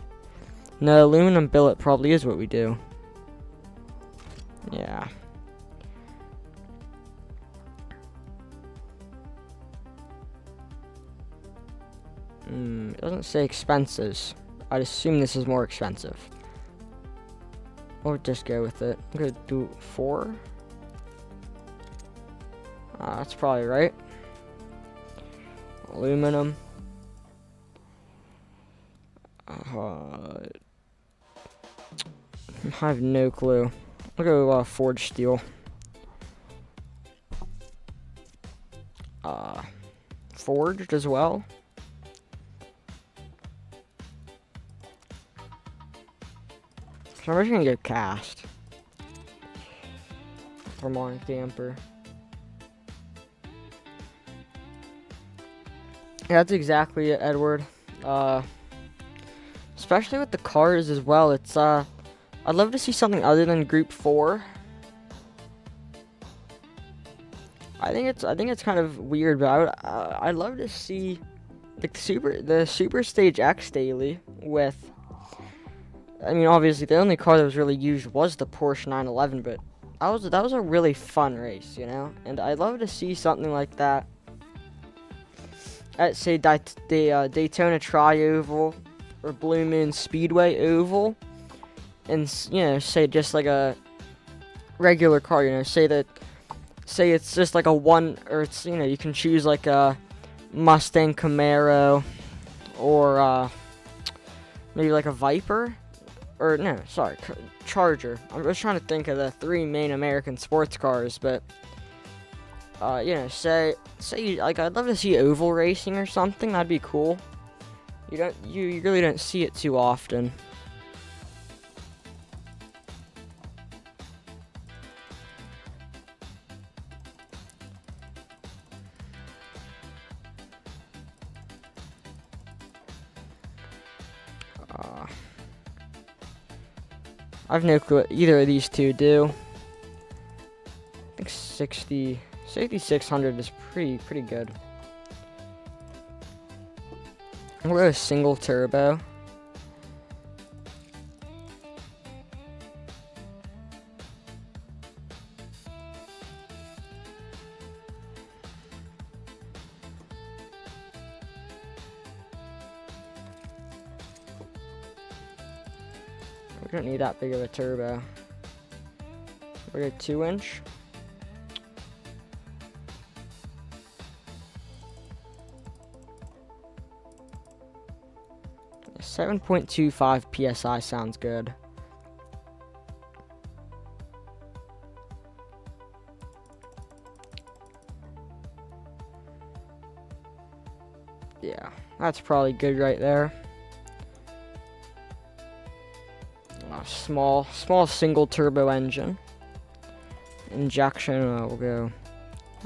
Speaker 1: No, aluminum billet probably is what we do. Yeah. It doesn't say expenses. I'd assume this is more expensive. Or just go with it. I'm gonna do 4. That's probably right. Aluminum. I have no clue. I'll go forged steel. Forged as well. So I'm just gonna go cast. Harmonic damper. Yeah, that's exactly it, Edward. Especially with the cars as well. It's I'd love to see something other than Group 4. I think it's kind of weird, but I'd love to see like the Super Stage X daily with. I mean, obviously the only car that was really used was the Porsche 911, but that was a really fun race, you know. And I'd love to see something like that at say the Daytona Tri-Oval or Blue Moon Speedway Oval, and say just like a regular car, say it's just like a one, or it's you can choose like a Mustang Camaro or maybe like a Viper, or no, sorry, Charger. I was trying to think of the 3 main American sports cars, but say like I'd love to see oval racing or something. That'd be cool. You really don't see it too often. I've no clue what either of these two do. I think 6600 is pretty good. We'll go single turbo. We don't need that big of a turbo. We're a 2-inch. A 7.25 psi sounds good. Yeah, that's probably good right there. Small single turbo engine. Injection, we'll go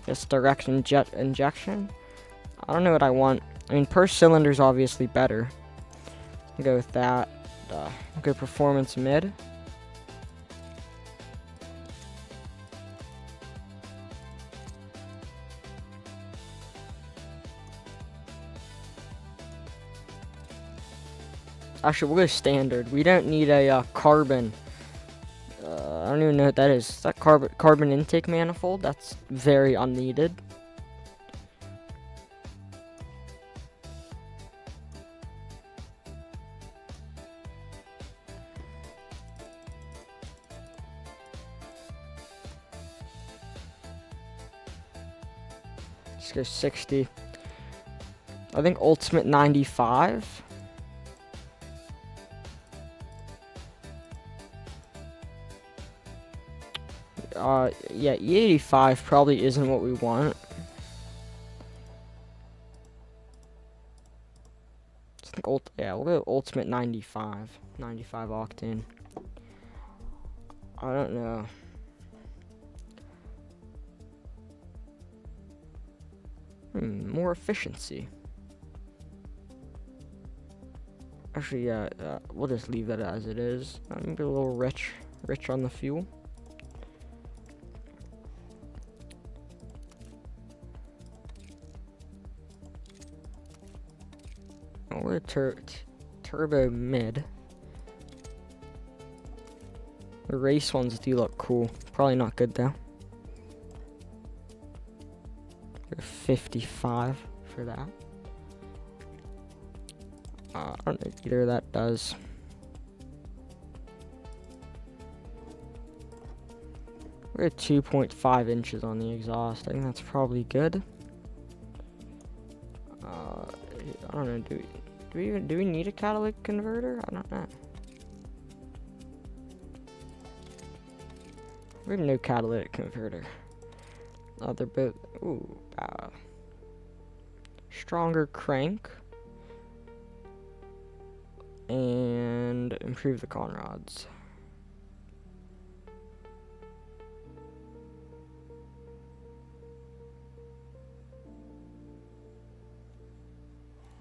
Speaker 1: just direct injection. I don't know what I want. I mean, per cylinder is obviously better. I'll go with that. We'll go performance mid. Actually, we'll go standard. We don't need a carbon. I don't even know what that is. Is that carbon intake manifold? That's very unneeded. Let's go 60. I think ultimate 95. Yeah, E85 probably isn't what we want. I think we'll go ultimate 95 octane. I don't know. More efficiency. Actually, yeah, we'll just leave that as it is. Maybe a little rich on the fuel. We're turbo mid. The race ones do look cool. Probably not good though. We're 55 for that. I don't know if either of that does. We're at 2.5 inches on the exhaust. I think that's probably good. I don't know. Do we need a catalytic converter? I don't know. We have no catalytic converter. They're both, stronger crank. And improve the con rods.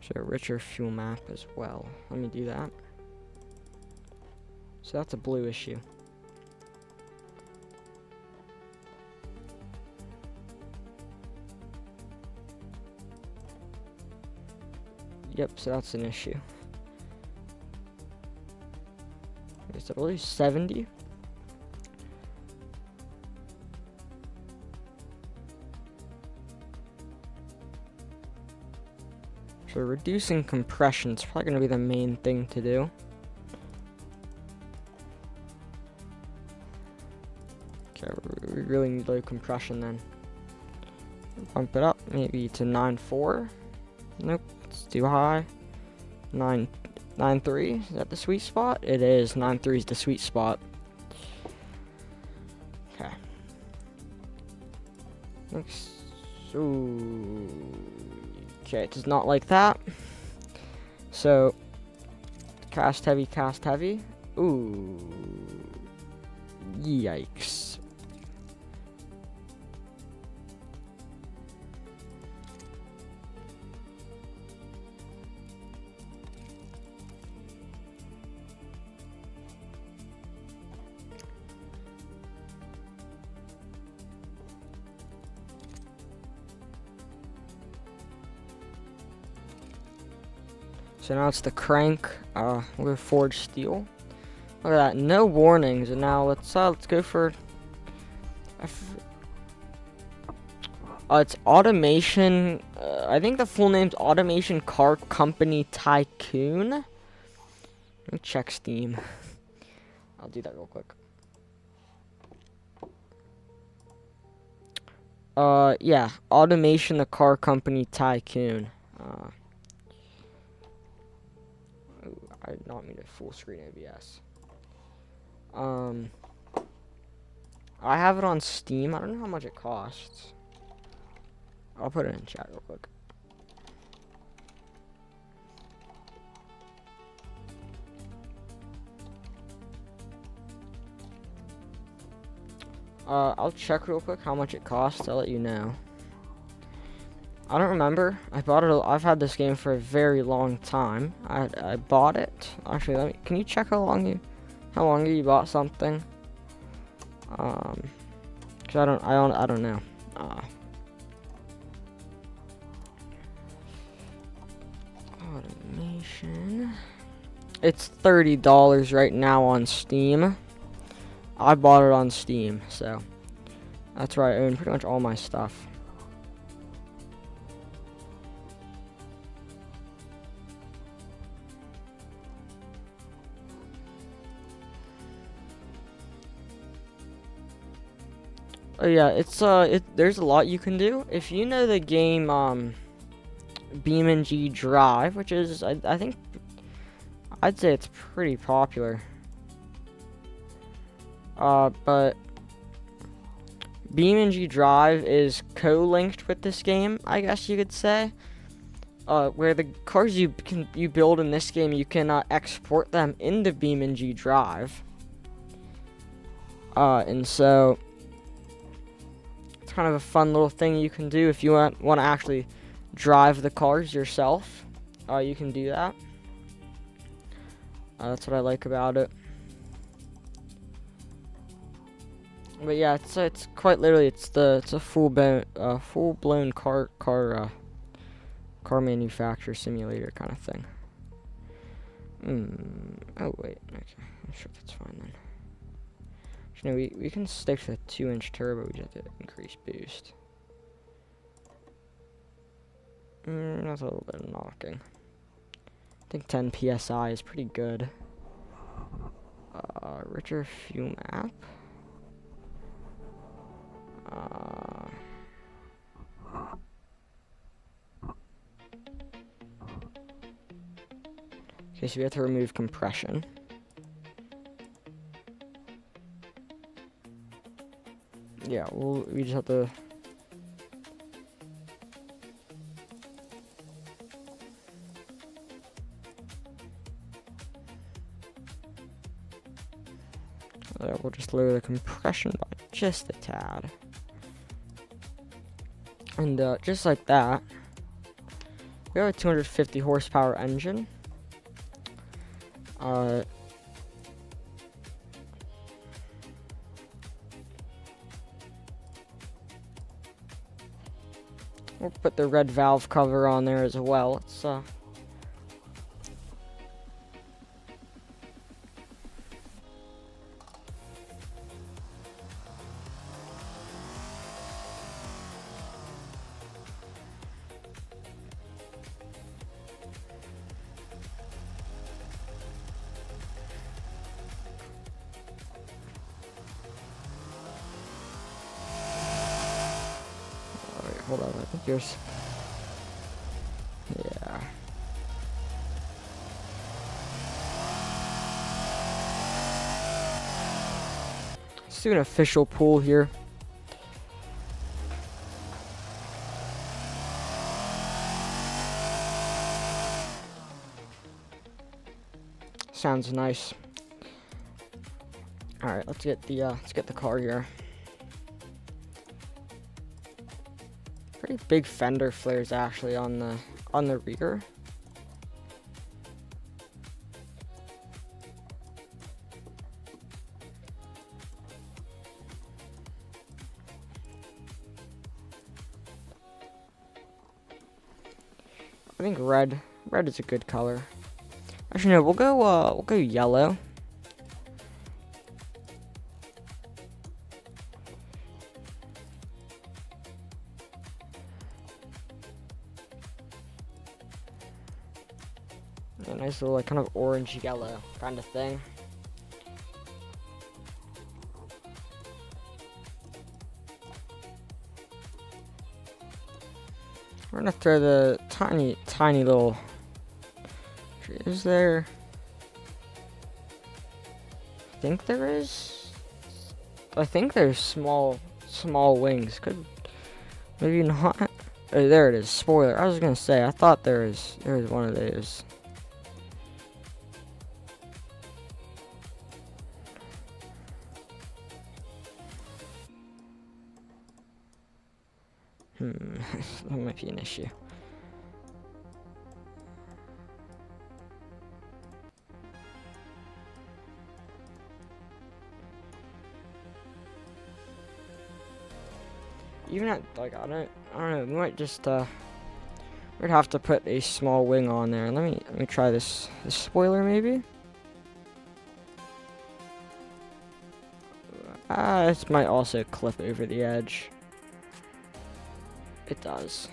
Speaker 1: So a richer fuel map as well. Let me do that. So that's a blue issue. Yep, so that's an issue. Is it only 70? So reducing compression is probably going to be the main thing to do. Okay, we really need low compression then. Bump it up maybe to 9.4. Nope, it's too high. 9.3, is that the sweet spot? It is. 9.3 is the sweet spot. Okay. Next. Okay, it does not like that. So, cast heavy, cast heavy. Ooh. Yikes. So now it's the crank with forged steel. Look at that, no warnings. And now let's go for. It's Automation. I think the full name's Automation Car Company Tycoon. Let me check Steam. I'll do that real quick. Yeah, Automation the Car Company Tycoon. I did not mean to full screen OBS. I have it on Steam. I don't know how much it costs. I'll put it in chat real quick. I'll check real quick how much it costs. I'll let you know. I don't remember. I bought it. I've had this game for a very long time. I bought it. Actually, can you check how long you bought something? Cause I don't know. Automation. It's $30 right now on Steam. I bought it on Steam, so that's where I own pretty much all my stuff. Oh yeah, there's a lot you can do. If you know the game BeamNG Drive, which is I think I'd say it's pretty popular. But BeamNG Drive is co-linked with this game, I guess you could say. Where the cars you build in this game, you can export them into BeamNG Drive. And so it's kind of a fun little thing you can do if you want to actually drive the cars yourself. You can do that. That's what I like about it. But yeah, it's quite literally it's a full blown car manufacturer simulator kind of thing. Oh wait, okay, I'm sure that's fine then. Actually, no, we can stick to the 2-inch turbo. We just have to increase boost. That's a little bit of knocking. I think 10 psi is pretty good. Richer fuel map. Okay, so we have to remove compression. yeah, we just have to. We'll just lower the compression by just a tad. And just like that, we have a 250 horsepower engine. We'll put the red valve cover on there as well. It's Alright, hold on, I think yours. Yeah. Let's do an official pull here. Sounds nice. All right, let's get the car here. Pretty big fender flares actually on the rear. I think red is a good color. Actually, no, we'll go yellow. A nice little like kind of orange yellow kind of thing. We're gonna throw the tiny little. Is there? I think there is. I think there's small wings. Could maybe not. Oh, there it is. Spoiler. I was gonna say. I thought there was one of those. That might be an issue. Even at like I don't know. We might just we'd have to put a small wing on there. Let me try this spoiler maybe. This might also clip over the edge. It does.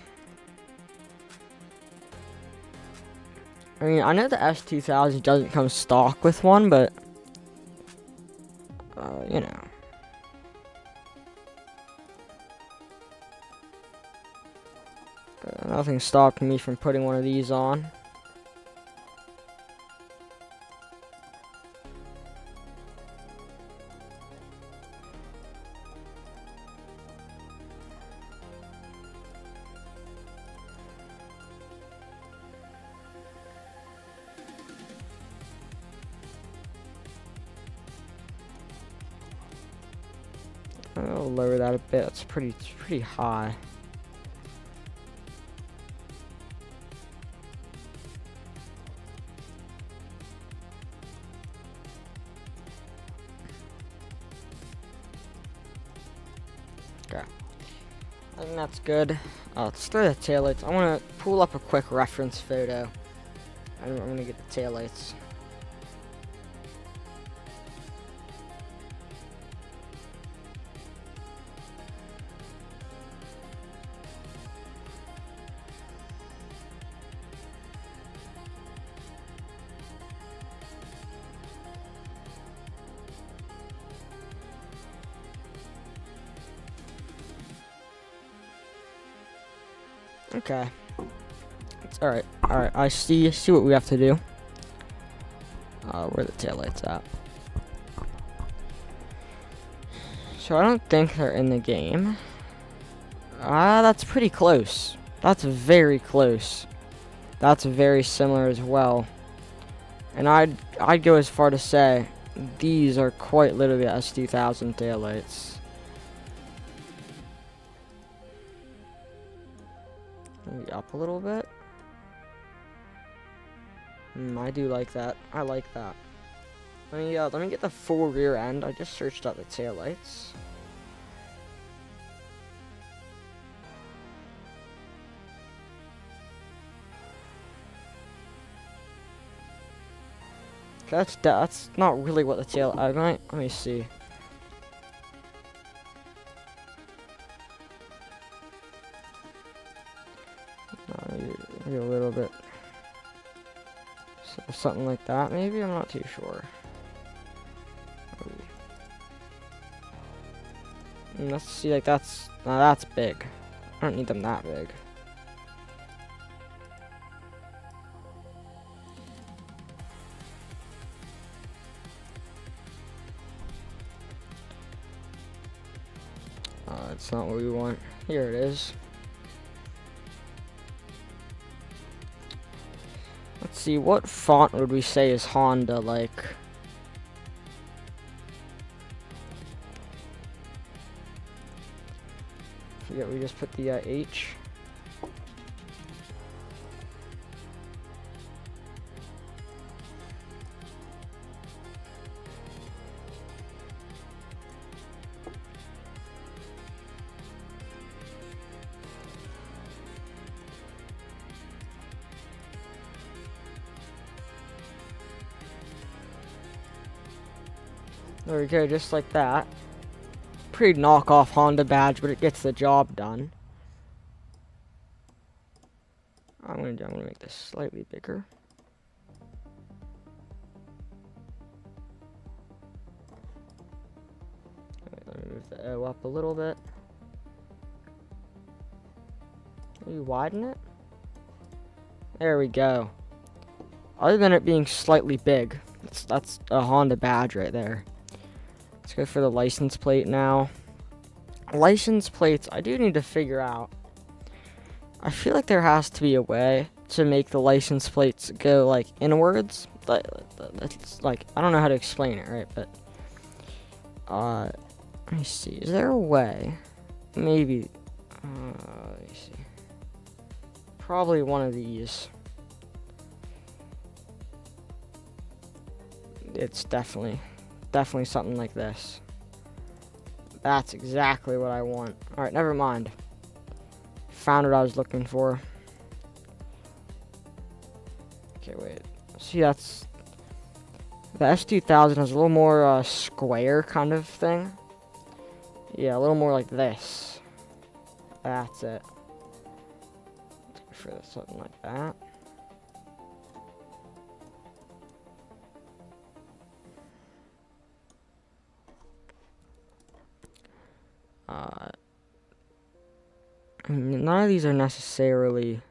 Speaker 1: I mean, I know the S2000 doesn't come stock with one, but you know. Nothing stopped me from putting one of these on. I'll lower that a bit. It's pretty high. Okay. I think that's good. Let's throw the taillights. I want to pull up a quick reference photo. I'm going to get the taillights. Okay. It's alright. Alright, I see what we have to do. Where are the taillights at? So I don't think they're in the game. That's pretty close. That's very close. That's very similar as well. And I'd go as far to say these are quite literally S2000 taillights. Maybe up a little bit. I do like that. I like that. Let me get the full rear end. I just searched out the taillights. That's not really what the tail. Let me see. Maybe a little bit. So something like that. Maybe I'm not too sure. Let's see. Like that's big. I don't need them that big. It's not what we want. Here it is. Let's see, what font would we say is Honda like? Yeah, we just put the H. There we go, just like that. Pretty knockoff Honda badge, but it gets the job done. I'm gonna make this slightly bigger. Let me move the O up a little bit. Maybe widen it. There we go. Other than it being slightly big, that's a Honda badge right there. Let's go for the license plate now. License plates, I do need to figure out. I feel like there has to be a way to make the license plates go like inwards. That's like, I don't know how to explain it, right? But let me see. Is there a way? Maybe. Let me see. Probably one of these. It's definitely something like this. That's exactly what I want. Alright, never mind. Found what I was looking for. Okay, wait. See, that's... The S2000 has a little more square kind of thing. Yeah, a little more like this. That's it. Let's go for something like that. None of these are necessarily.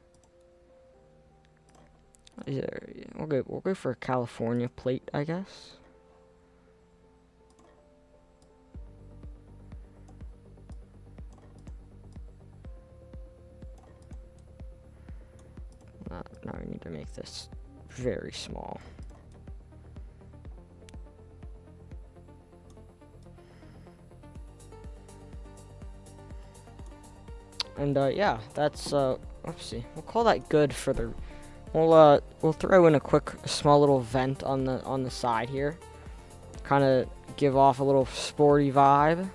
Speaker 1: We'll go for a California plate, I guess. Now we need to make this very small. And yeah, that's let's see. We'll call that good for the. We'll throw in a small little vent on the side here, kind of give off a little sporty vibe.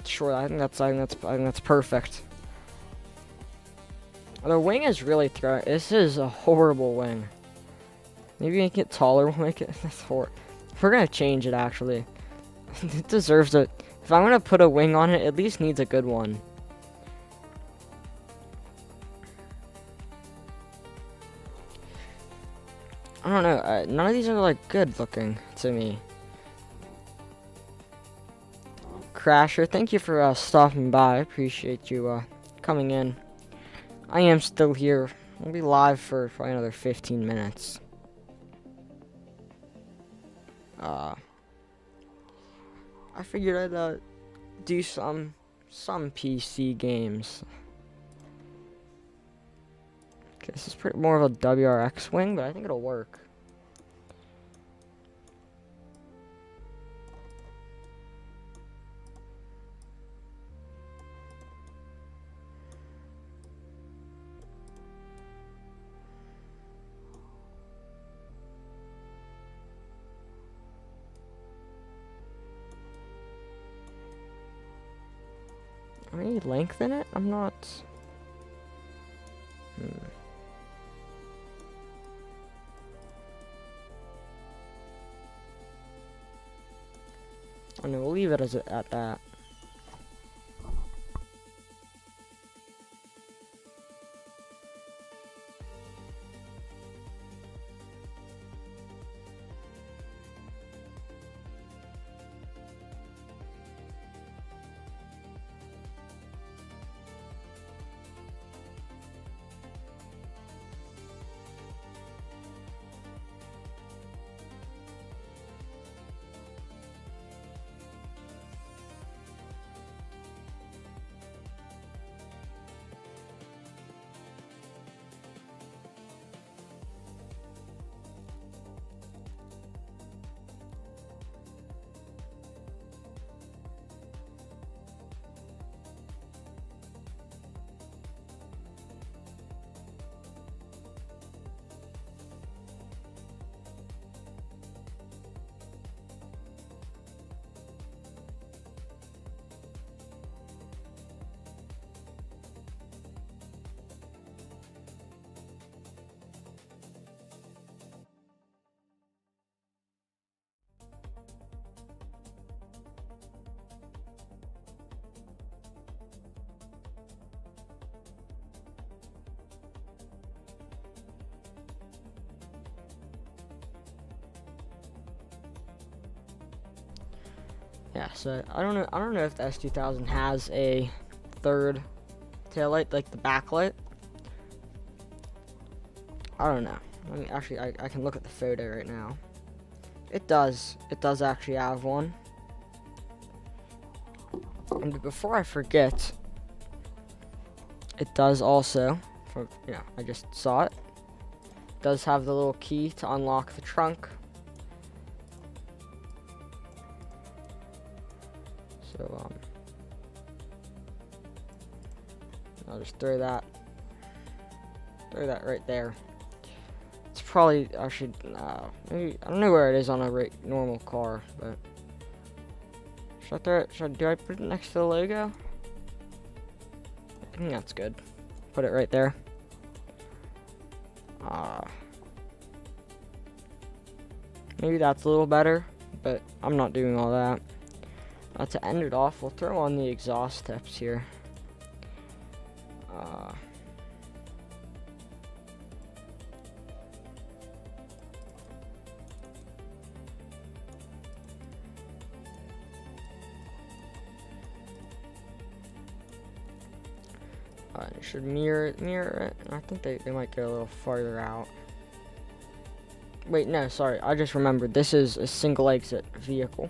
Speaker 1: Sure, I think that's perfect. The wing is really throwing. This is a horrible wing. Maybe make it taller. We'll make it. That's horrible. We're gonna change it actually. It deserves a. If I'm gonna put a wing on it, at least needs a good one. I don't know. None of these are like good looking to me. Crasher, thank you for stopping by. I appreciate you coming in. I am still here. I'll be live for probably another 15 minutes. I figured I'd do some PC games. Okay, this is more of a WRX wing, but I think it'll work. Any length in it? I'm not. I know, we'll leave it at that. Yeah, so I don't know if the S2000 has a third taillight, like the backlight. I don't know. I mean, actually, I can look at the photo right now. It does actually have one. And before I forget, it does also, I just saw it. It does have the little key to unlock the trunk. So, I'll just throw that right there. It's probably, maybe, I don't know where it is on a normal car, but do I put it next to the logo? I think that's good. Put it right there. Maybe that's a little better, but I'm not doing all that. To end it off, we'll throw on the exhaust tips here. It should mirror it. I think they might go a little farther out. Wait, no, sorry. I just remembered. This is a single exit vehicle.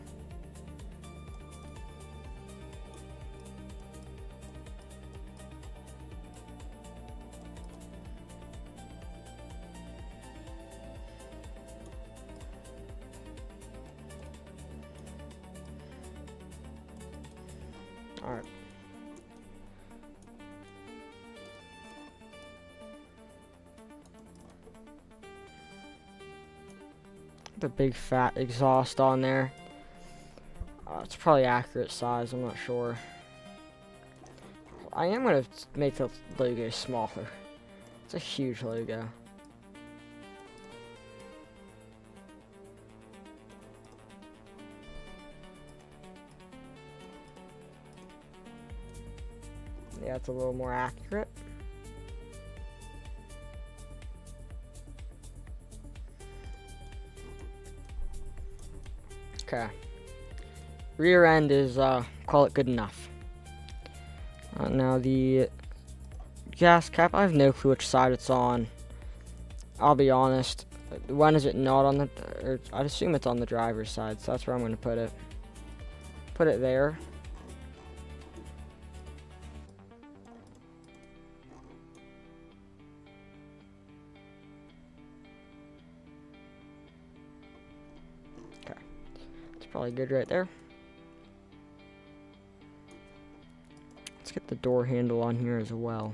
Speaker 1: Alright. The big fat exhaust on there. It's probably accurate size, I'm not sure. I am going to make the logo smaller. It's a huge logo. Yeah, it's a little more accurate. Okay. Rear end is, call it good enough. Now the gas cap, I have no clue which side it's on. I'll be honest, When is it not on the, or I'd assume it's on the driver's side, so that's where I'm going to put it. Put it there. Okay, it's probably good right there. Let's get the door handle on here as well.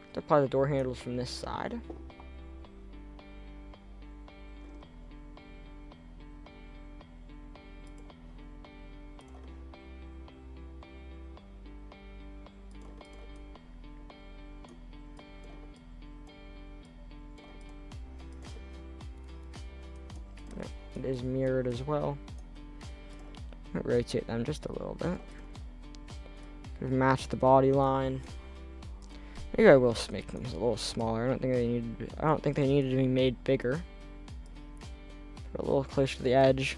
Speaker 1: Let's apply the door handles from this side. Yep, it is mirrored as well. Rotate them just a little bit. Match the body line. Maybe I will make them a little smaller. I don't think they needed to be made bigger. Put a little closer to the edge.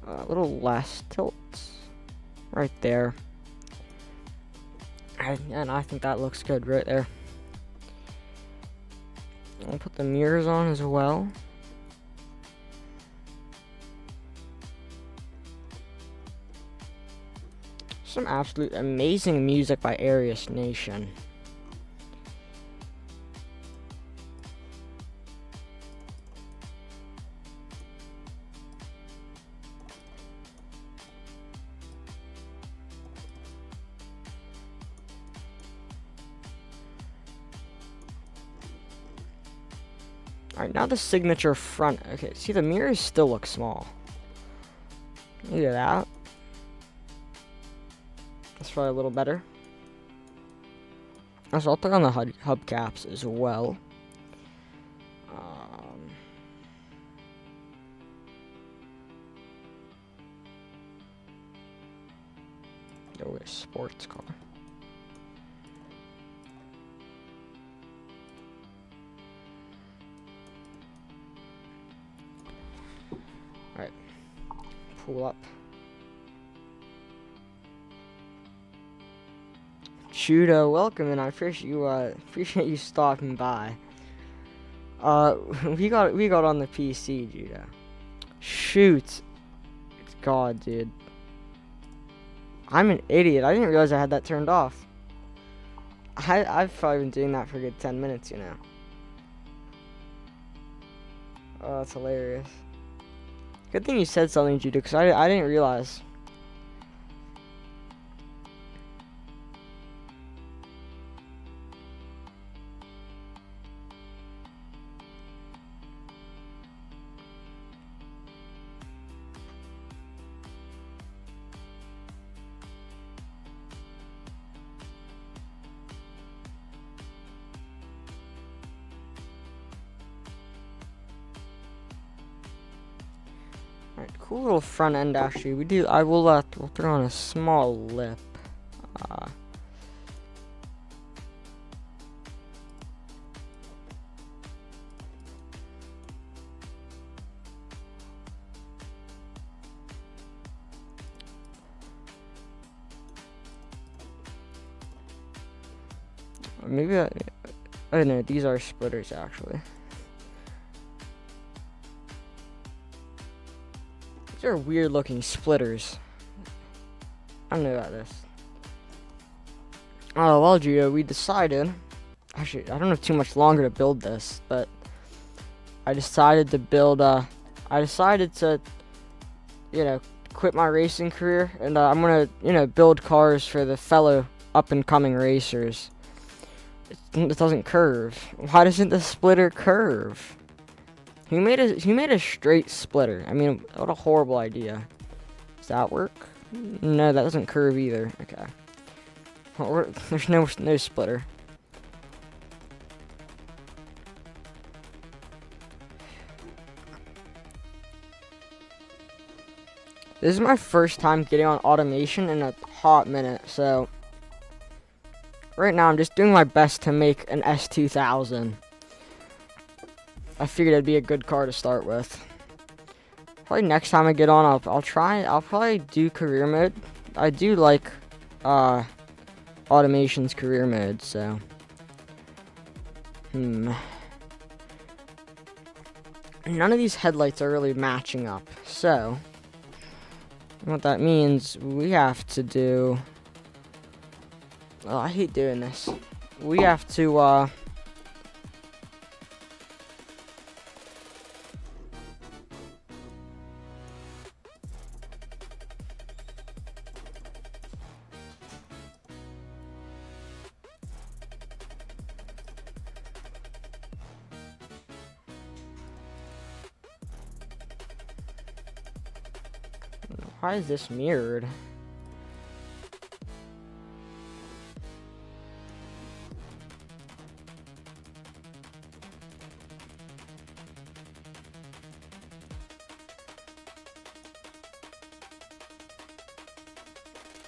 Speaker 1: A little less tilt. Right there. And I think that looks good right there. I'll put the mirrors on as well. Some absolute amazing music by Arius Nation. Alright, now the signature front. Okay, see, the mirrors still look small. Look at that. That's probably a little better. So I'll put on the hubcaps as well. Go with sports car. Alright. Pull up. Judo, welcome, and I appreciate you stopping by. We got on the PC, Judo. Shoot, God, dude, I'm an idiot. I didn't realize I had that turned off. I've probably been doing that for a good 10 minutes, you know. Oh, that's hilarious. Good thing you said something, Judo, because I didn't realize. Alright, cool little front end actually. We'll throw on a small lip. Maybe I don't know, these are splitters actually. These are weird looking splitters. I don't know about this. Oh, well, Judo, we decided, actually, I don't have too much longer to build this, but I decided to build, you know, quit my racing career, and I'm gonna, you know, build cars for the fellow up-and-coming racers. It doesn't curve. Why doesn't the splitter curve? He made a straight splitter. I mean, what a horrible idea. Does that work? No, that doesn't curve either. Okay. Well, there's no splitter. This is my first time getting on automation in a hot minute, so right now I'm just doing my best to make an S2000. I figured it'd be a good car to start with. Probably next time I get on, I'll probably do career mode. I do like automation's career mode, so none of these headlights are really matching up. So, what that means, we have to do... Oh, I hate doing this. We have to, why is this mirrored?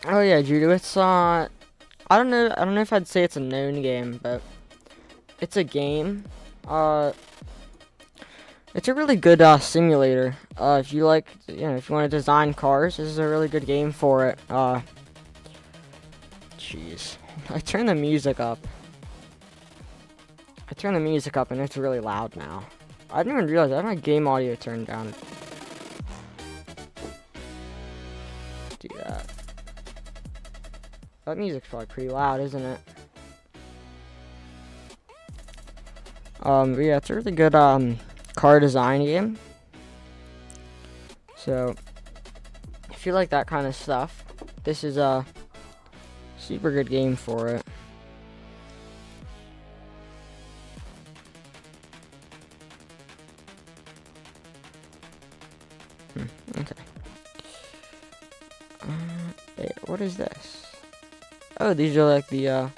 Speaker 1: Oh yeah, Judo, it's I don't know if I'd say it's a known game, but it's a game. It's a really good simulator. If you like, if you want to design cars, this is a really good game for it. Jeez, I turned the music up. And it's really loud now. I didn't even realize I had my game audio turned down. Do that. That music's probably pretty loud, isn't it? But yeah, it's a really good car design game. So if you like that kind of stuff, this is a super good game for it. Okay. Wait, what is this? Oh, these are like the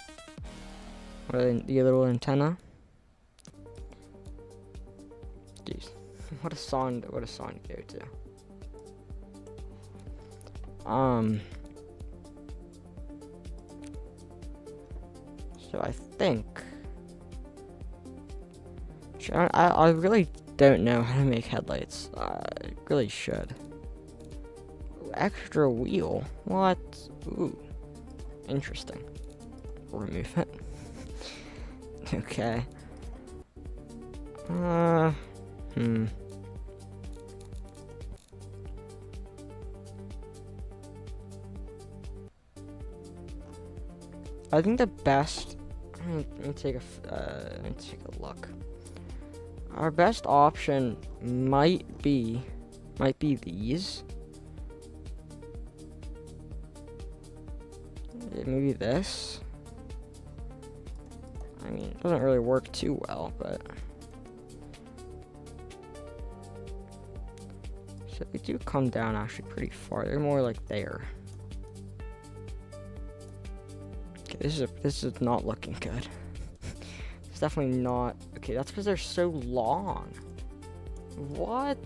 Speaker 1: what are they, the little antenna. Jeez, what a song to go to. So I think I really don't know how to make headlights. I really should. Extra wheel? What? Ooh. Interesting. Remove it. Okay. I think the best. Let me take a look. Our best option might be these. Maybe this. I mean, it doesn't really work too well, but so they do come down actually pretty far. They're more like there. Okay, this is not looking good. It's definitely not. Okay, that's because they're so long. What?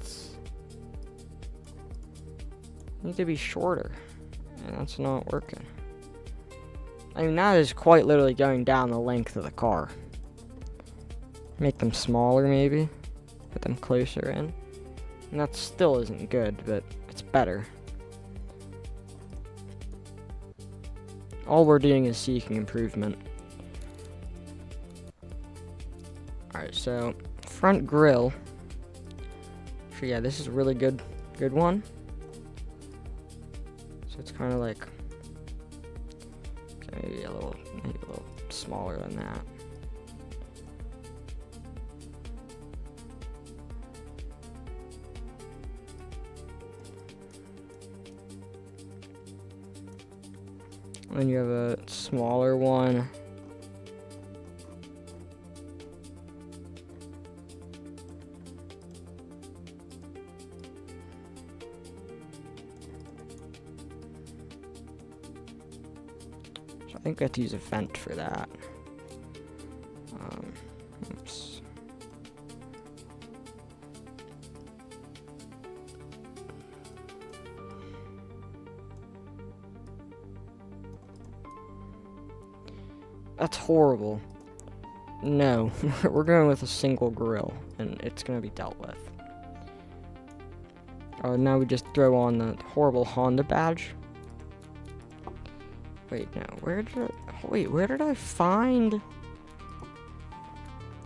Speaker 1: Need to be shorter, and that's not working. I mean, that is quite literally going down the length of the car. Make them smaller, maybe. Put them closer in. And that still isn't good, but it's better. All we're doing is seeking improvement. Alright, so front grille. So yeah, this is a really good one. So it's kind of like maybe a little smaller than that. And you have a smaller one. So I think I have to use a vent for that. Oops. That's horrible. No, we're going with a single grill, and it's going to be dealt with. Now we just throw on the horrible Honda badge. Wait, no, where did I find?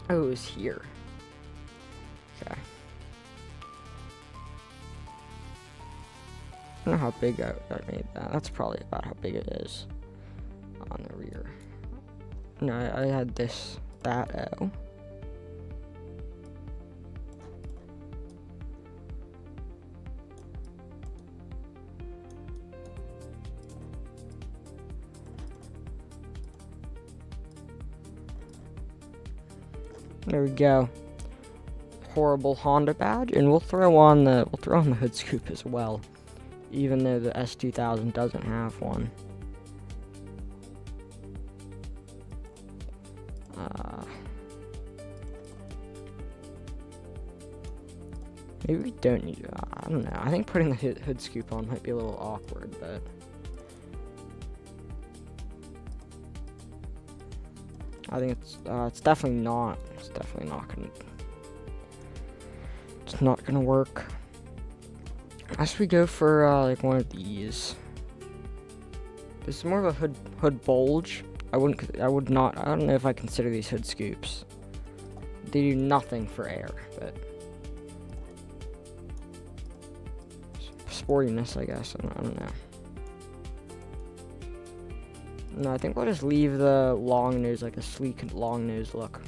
Speaker 1: Oh, it was here. Okay. don't know how big I made that. That's probably about how big it is on the rear. No, I had that L. There we go. Horrible Honda badge, and we'll throw on the hood scoop as well, even though the S2000 doesn't have one. Maybe we don't need it. I don't know. I think putting the hood scoop on might be a little awkward, but I think it's definitely not. It's definitely not gonna. It's not gonna work. As we go for like one of these. This is more of a hood bulge. I would not. I don't know if I consider these hood scoops. They do nothing for air, but sportiness, I guess. I don't know. No, I think we'll just leave the long nose, like a sleek long nose look.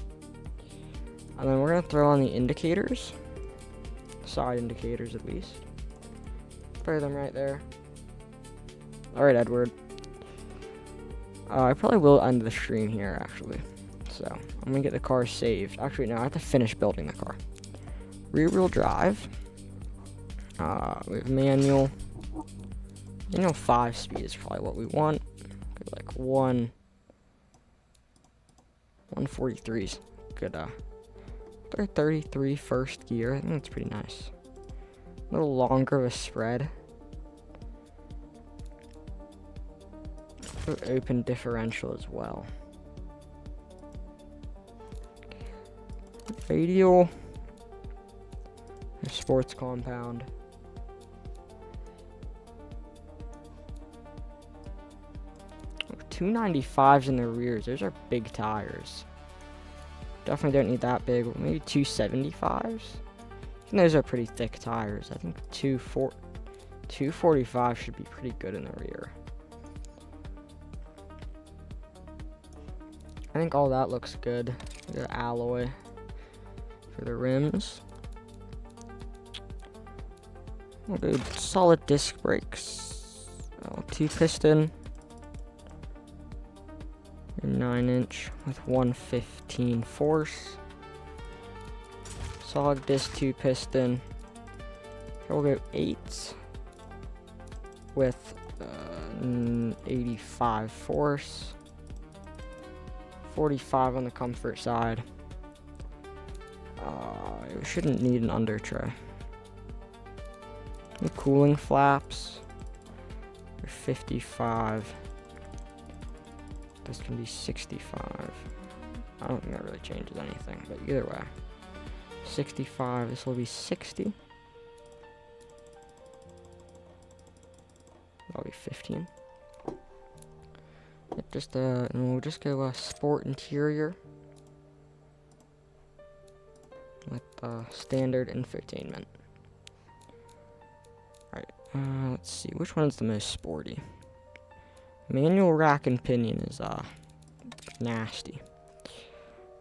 Speaker 1: And then we're gonna throw on the indicators. Side indicators, at least. Throw them right there. Alright, Edward. I probably will end the stream here, actually. So, I'm gonna get the car saved. Actually, no, I have to finish building the car. Rear-wheel drive. We have manual. 5-speed is probably what we want. Like 143's good. 33 first gear. I think that's pretty nice. A little longer of a spread. Open differential as well. Radial. Sports compound. $295s in the rears. Those are big tires. Definitely don't need that big. Maybe 275s. And those are pretty thick tires. I think 245 should be pretty good in the rear. I think all that looks good. The alloy for the rims. We'll go solid disc brakes. 2-piston. 9-inch with 115 force. Solid disc 2-piston. We'll go 8 with 85 force. 45 on the comfort side. We shouldn't need an under tray. The cooling flaps are 55. This can be 65. I don't think that really changes anything, but either way. 65, this will be 60. That'll be 15. And we'll just go sport interior with standard infotainment. Alright, let's see, which one's the most sporty? Manual rack and pinion is nasty.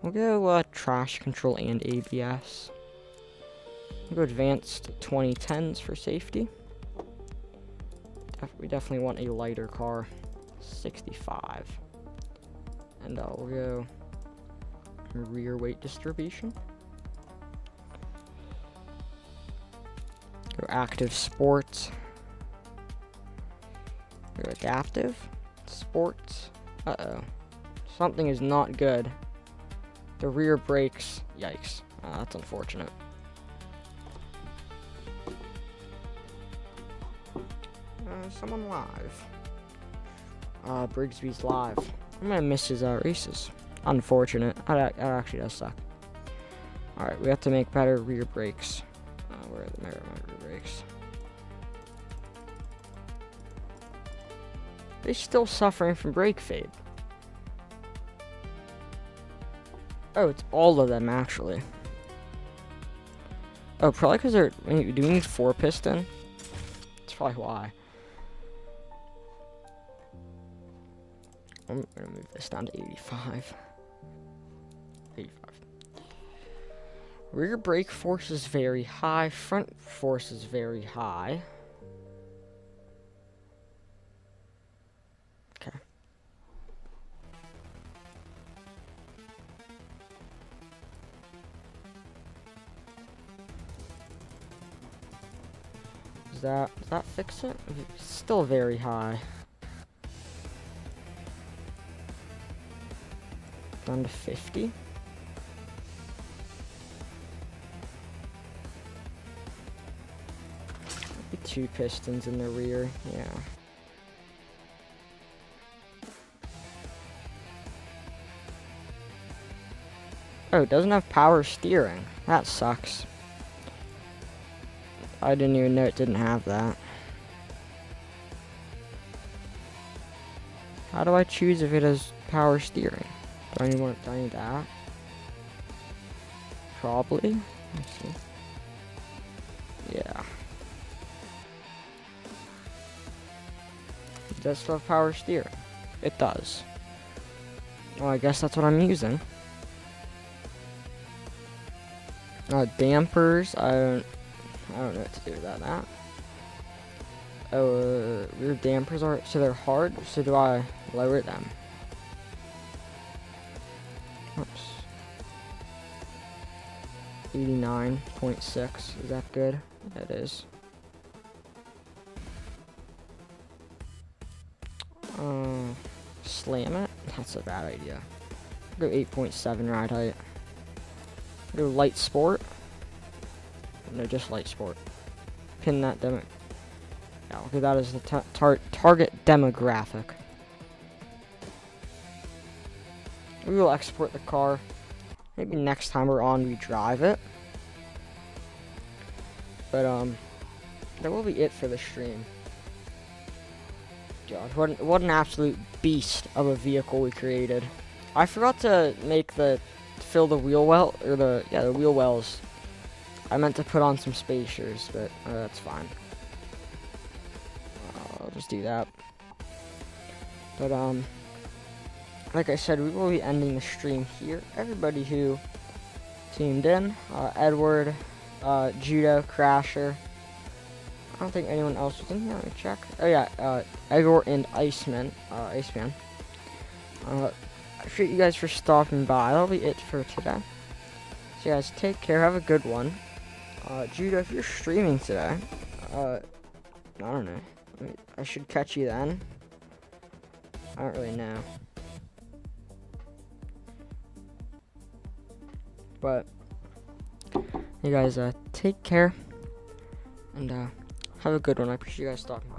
Speaker 1: We'll go trash control and ABS. We'll go advanced 2010s for safety. We definitely want a lighter car. 65. And we'll go rear weight distribution. Go active sports. Go adaptive sports. Uh-oh. Something is not good. The rear brakes. Yikes. That's unfortunate. Someone live. Brigsby's live. I'm gonna miss his races. Unfortunate. That actually does suck. Alright, we have to make better rear brakes. Where are the rear brakes? They're still suffering from brake fade. Oh, it's all of them actually. Oh, probably because they're. Do we need 4-piston? That's probably why. I'm gonna move this down to 85. 85. Rear brake force is very high. Front force is very high. Okay. Does that fix it? It's still very high. Down to 50. Maybe 2 pistons in the rear. Yeah. Oh, it doesn't have power steering. That sucks. I didn't even know it didn't have that. How do I choose if it has power steering? Do I need that? Probably. Let's see. Yeah. It does still have power steering. It does. Well, I guess that's what I'm using. Dampers. I don't know what to do with that. Oh, rear dampers are, so they're hard, so do I lower them? Oops. 89.6, is that good? It is. Slam it? That's a bad idea. Go 8.7 ride height. Go light sport. No, just light sport. Pin that demo. Yeah, okay, that is the target demographic. We will export the car. Maybe next time we're on, we drive it. But that will be it for the stream. God, what an absolute beast of a vehicle we created. I forgot to fill the wheel well, or the wheel wells. I meant to put on some spacers, but that's fine. I'll just do that. But like I said, we will be ending the stream here. Everybody who tuned in, Edward, Judo, Crasher. I don't think anyone else was in here. Let me check. Oh yeah, Egor and Iceman. I appreciate you guys for stopping by. That'll be it for today. So guys, take care. Have a good one. Judo, if you're streaming today, I don't know. I should catch you then. I don't really know. But you guys, take care and have a good one. I appreciate you guys stopping by.